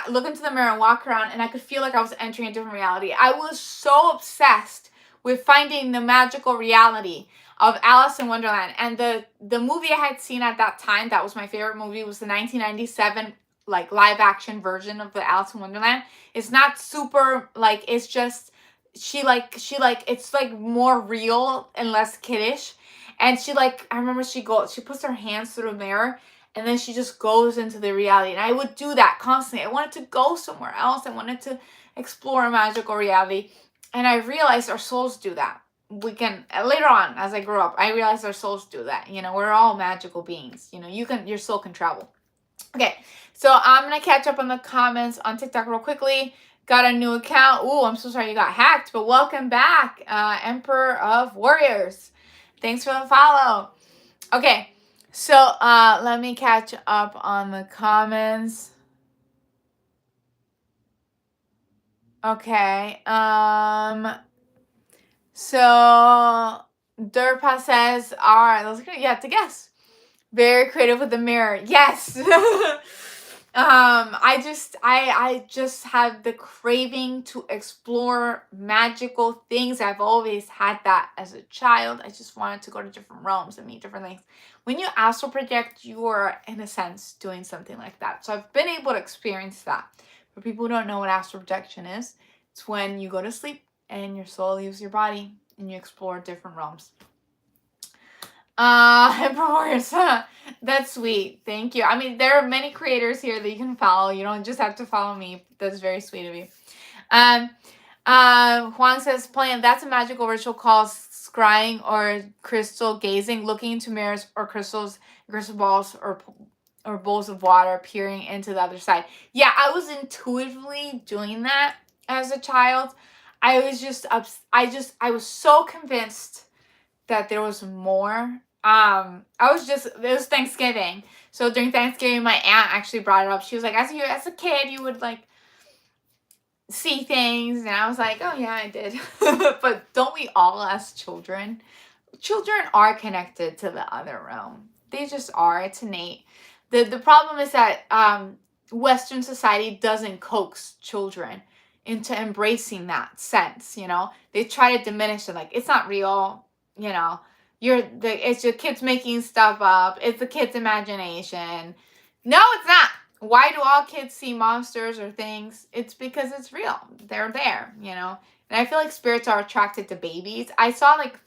A: Look into the mirror and walk around, and I could feel like I was entering a different reality. I was so obsessed with finding the magical reality of Alice in Wonderland. And the movie I had seen at that time, that was my favorite movie, was the 1997 like live action version of the Alice in Wonderland. It's not super like, it's just she it's like more real and less kiddish. And I remember she puts her hands through the mirror, and then she just goes into the reality. And I would do that constantly. I wanted to go somewhere else. I wanted to explore a magical reality. And I realized our souls do that. We can, later on, as I grew up, I realized our souls do that. You know, we're all magical beings. You know, your soul can travel. Okay, so I'm going to catch up on the comments on TikTok real quickly. Got a new account. Ooh, I'm so sorry you got hacked, but welcome back, Emperor of Warriors. Thanks for the follow. Okay, so let me catch up on the comments. Okay, so Durpa says, all right, let's get, you have to guess. Very creative with the mirror. Yes. I just have the craving to explore magical things. I've always had that as a child. I just wanted to go to different realms and meet different things. When you astral project, you are, in a sense, doing something like that. So I've been able to experience that. For people who don't know what astral projection is, it's when you go to sleep and your soul leaves your body and you explore different realms. Emperors. That's sweet. Thank you. I mean, there are many creators here that you can follow. You don't just have to follow me. That's very sweet of you. Um, Juan says, playing, that's a magical ritual called scrying or crystal gazing, looking into mirrors or crystal balls or bowls of water, peering into the other side. Yeah, I was intuitively doing that as a child. I was just, I was so convinced that there was more. It was Thanksgiving. So during Thanksgiving, my aunt actually brought it up. She was like, as a kid, you would like see things. And I was like, oh yeah, I did. But don't we all as children? Children are connected to the other realm. They just are. It's innate. The problem is that Western society doesn't coax children into embracing that sense, you know? They try to diminish it, like, it's not real, you know? It's your kids making stuff up. It's the kid's imagination. No, it's not. Why do all kids see monsters or things? It's because it's real. They're there, you know? And I feel like spirits are attracted to babies. I saw like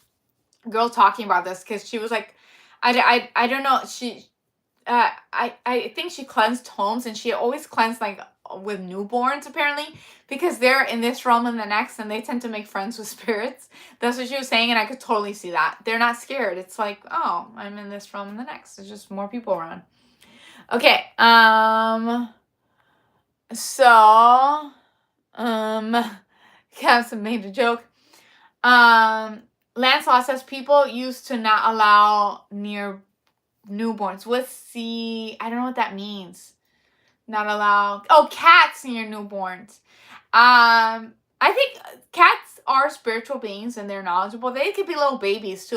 A: a girl talking about this because she was like, I don't know. I think she cleansed homes, and she always cleansed like with newborns apparently, because they're in this realm and the next, and they tend to make friends with spirits. That's what she was saying, and I could totally see that. They're not scared. It's like, oh, I'm in this realm and the next. There's just more people around. Okay. So, Cass made a joke. Lancelot says people used to not allow near newborns. I don't know what that means. Not allow. Oh, cats near newborns. I think cats are spiritual beings and they're knowledgeable. They could be little babies too.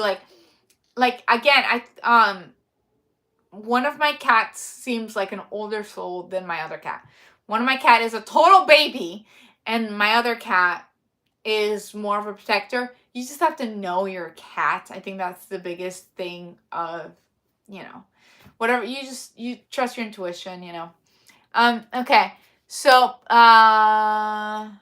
A: Like again, one of my cats seems like an older soul than my other cat. One of my cat is a total baby, and my other cat is more of a protector. You just have to know your cat. I think that's the biggest thing of, you know, whatever. You trust your intuition, you know. Okay. So, Juan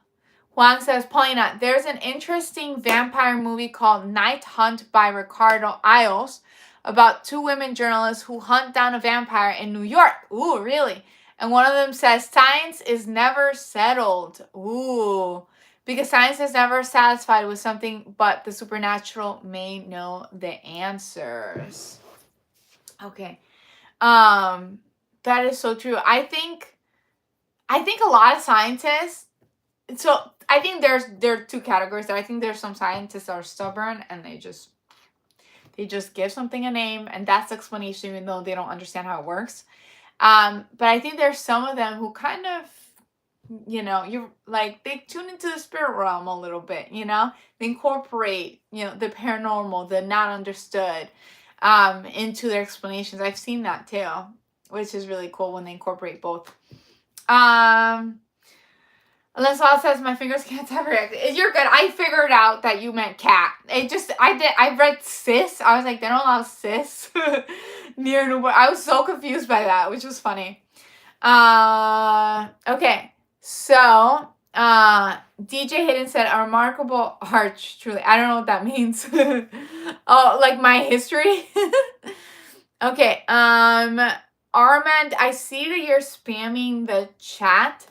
A: says, Paulina, there's an interesting vampire movie called Night Hunt by Ricardo Isles about two women journalists who hunt down a vampire in New York. Ooh, really? And one of them says, science is never settled. Ooh. Because science is never satisfied with something, but the supernatural may know the answers. Okay. That is so true. I think a lot of scientists, so I think there are two categories there. I think there's some scientists that are stubborn and they just give something a name, and that's the explanation, even though they don't understand how it works. But I think there's some of them who kind of, you know, you like, they tune into the spirit realm a little bit, you know? They incorporate, you know, the paranormal, the not understood, into their explanations. I've seen that too, which is really cool when they incorporate both. Lancelot says, my fingers can't separate. You're good. I figured out that you meant cat. I read cis. I was like, they don't allow cis near newborn. I was so confused by that, which was funny. Okay. So, DJ Hayden said, a remarkable arch, truly. I don't know what that means. Oh, like my history? Okay. Armand, I see that you're spamming the chat.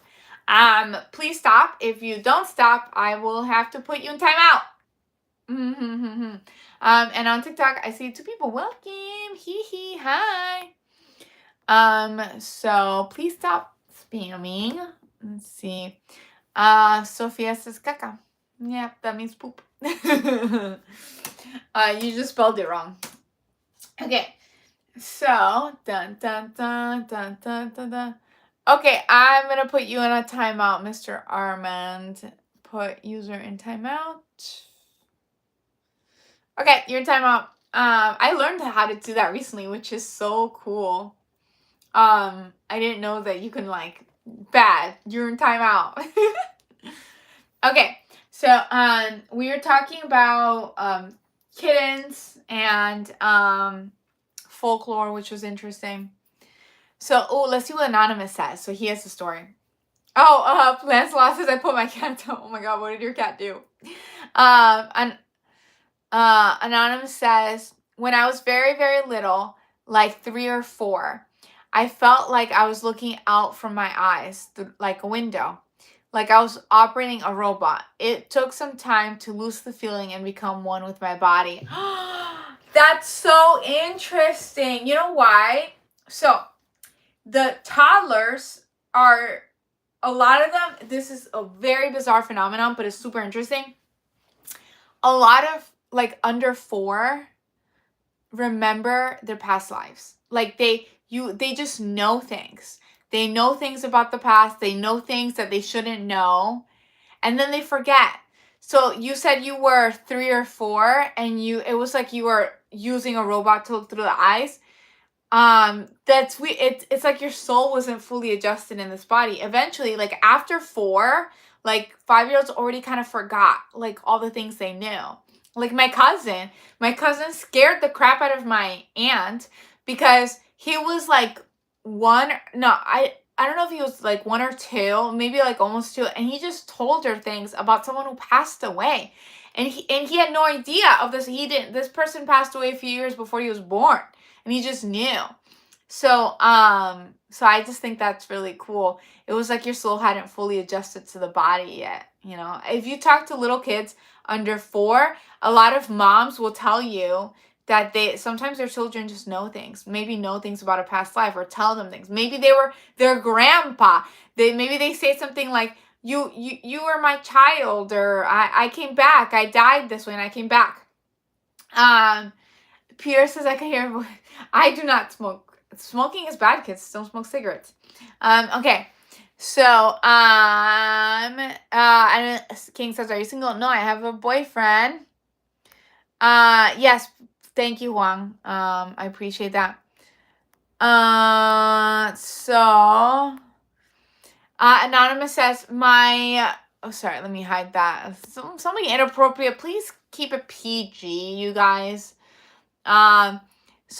A: Please stop. If you don't stop, I will have to put you in timeout. And on TikTok, I see two people. Welcome. Hee. Hi. So please stop spamming. Let's see. Sophia says caca. Yeah, that means poop. You just spelled it wrong. Okay. So, dun. Okay, I'm going to put you in a timeout, Mr. Armand. Put user in timeout. Okay, you're in timeout. I learned how to do that recently, which is so cool. I didn't know that you can, like, bad. You're in timeout. Okay, so we were talking about kittens and folklore, which was interesting. So, let's see what Anonymous says. So he has a story. Oh, Lancelot says, I put my cat down. Oh my god, what did your cat do? Anonymous says, when I was very, very little, like 3 or 4, I felt like I was looking out from my eyes through like a window, like I was operating a robot. It took some time to lose the feeling and become one with my body. That's so interesting. You know why? So the toddlers are, a lot of them, this is a very bizarre phenomenon, but it's super interesting. A lot of like under 4 remember their past lives. Like they just know things. They know things about the past. They know things that they shouldn't know, and then they forget. So you said you were 3 or 4 and it was like you were using a robot to look through the eyes. That's it's like your soul wasn't fully adjusted in this body. Eventually, like after 4, like 5-year-olds already kind of forgot like all the things they knew. Like my cousin scared the crap out of my aunt because he was like I don't know if he was like 1 or 2, maybe like almost 2, and he just told her things about someone who passed away. And he had no idea of this. This person passed away a few years before he was born, and he just knew. So so I just think that's really cool. It was like your soul hadn't fully adjusted to the body yet, you know. If you talk to little kids under 4, a lot of moms will tell you that sometimes their children just know things, maybe know things about a past life, or tell them things. Maybe they were their grandpa. Maybe they say something like, you were my child, or I came back. I died this way and I came back. Peter says I can hear. I do not smoke. Smoking is bad, kids. Don't smoke cigarettes. Okay. So, King says, are you single? No, I have a boyfriend. Yes. Thank you, Huang. I appreciate that. Anonymous says, oh, sorry, let me hide that. Something inappropriate. Please keep it PG, you guys. So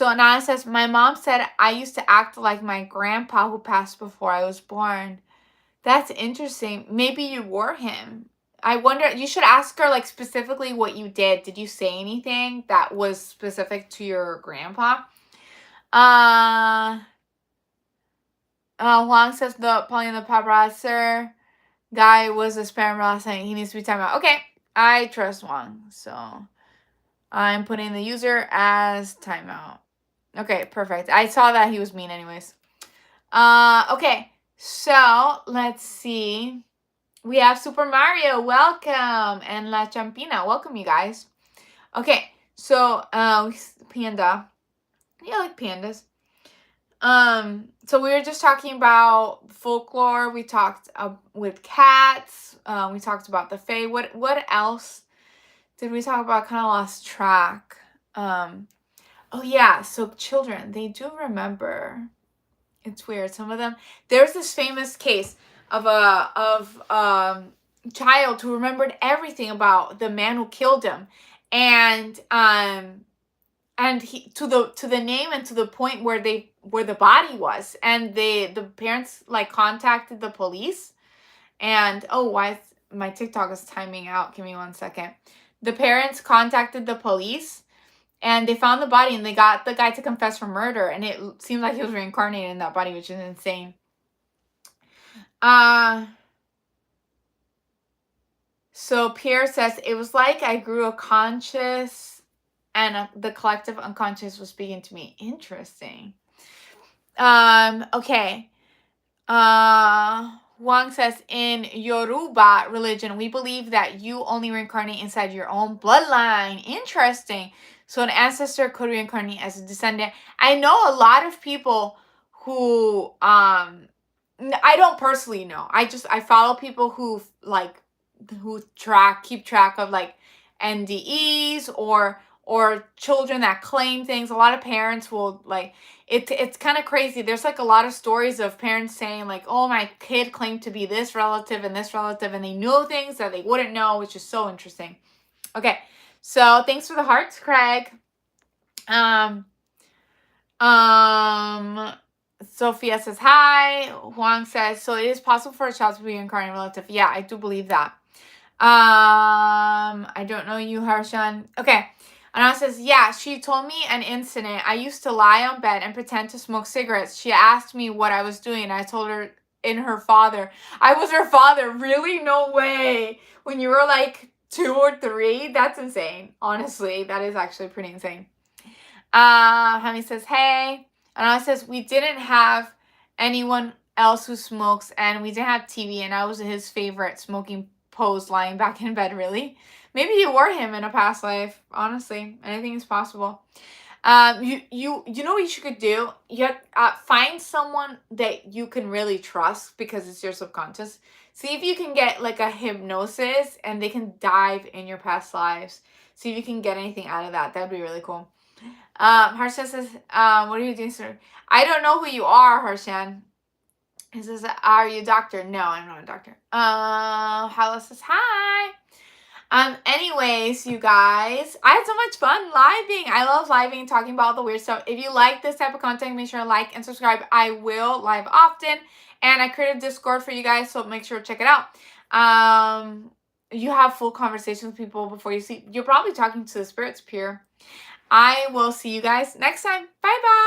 A: Anonymous says, my mom said I used to act like my grandpa who passed before I was born. That's interesting. Maybe you were him. I wonder, you should ask her like specifically what you did. Did you say anything that was specific to your grandpa? Huang says Pauline the paparazzer guy was a spam last night. He needs to be timed out. Okay, I trust Huang, so I'm putting the user as timeout. Okay, perfect. I saw that he was mean anyways. Okay, so let's see. We have Super Mario, welcome, and La Champina, welcome you guys. Okay, so Panda. Yeah, I like pandas. So we were just talking about folklore. We talked with cats. We talked about the Fae. What else did we talk about? Kind of lost track. Oh yeah, so children, they do remember. It's weird. Some of them. There's this famous case of a child who remembered everything about the man who killed him, and he to the name and to the point where the body was, and the parents like contacted the police, and my TikTok is timing out. Give me 1 second. The parents contacted the police, and they found the body, and they got the guy to confess for murder, and it seemed like he was reincarnated in that body, which is insane. So Pierre says, it was like I grew a conscious and the collective unconscious was speaking to me. Interesting. Okay. Wang says, in Yoruba religion, we believe that you only reincarnate inside your own bloodline. Interesting. So an ancestor could reincarnate as a descendant. I know a lot of people who, I don't personally know. I follow people who keep track of like NDEs or children that claim things. A lot of parents will like, it's kind of crazy. There's like a lot of stories of parents saying like, oh, my kid claimed to be this relative and this relative, and they know things that they wouldn't know, which is so interesting. Okay, so thanks for the hearts, Craig. Sophia says hi. Huang says, so it is possible for a child to be an incarnate relative. Yeah, I do believe that. I don't know you, Harshan. Okay. Anna says, yeah, she told me an incident. I used to lie on bed and pretend to smoke cigarettes. She asked me what I was doing. I told her in her father. I was her father. Really? No way. When you were like 2 or 3? That's insane. Honestly, that is actually pretty insane. Hammy says, hey. Anna says, we didn't have anyone else who smokes, and we didn't have TV, and I was his favorite smoking pose lying back in bed. Really? Maybe you were him in a past life. Honestly, anything is possible. You know what you could do? You find someone that you can really trust because it's your subconscious. See if you can get like a hypnosis and they can dive in your past lives. See if you can get anything out of that. That'd be really cool. Harshan says, what are you doing, sir? I don't know who you are, Harshan. He says, are you a doctor? No, I'm not a doctor. Hala says, hi. Anyways, you guys, I had so much fun living. I love living, talking about all the weird stuff. If you like this type of content, make sure to like and subscribe. I will live often, and I created a Discord for you guys, so make sure to check it out. You have full conversations with people before you sleep. You're probably talking to the spirits, pure. I will see you guys next time. Bye bye.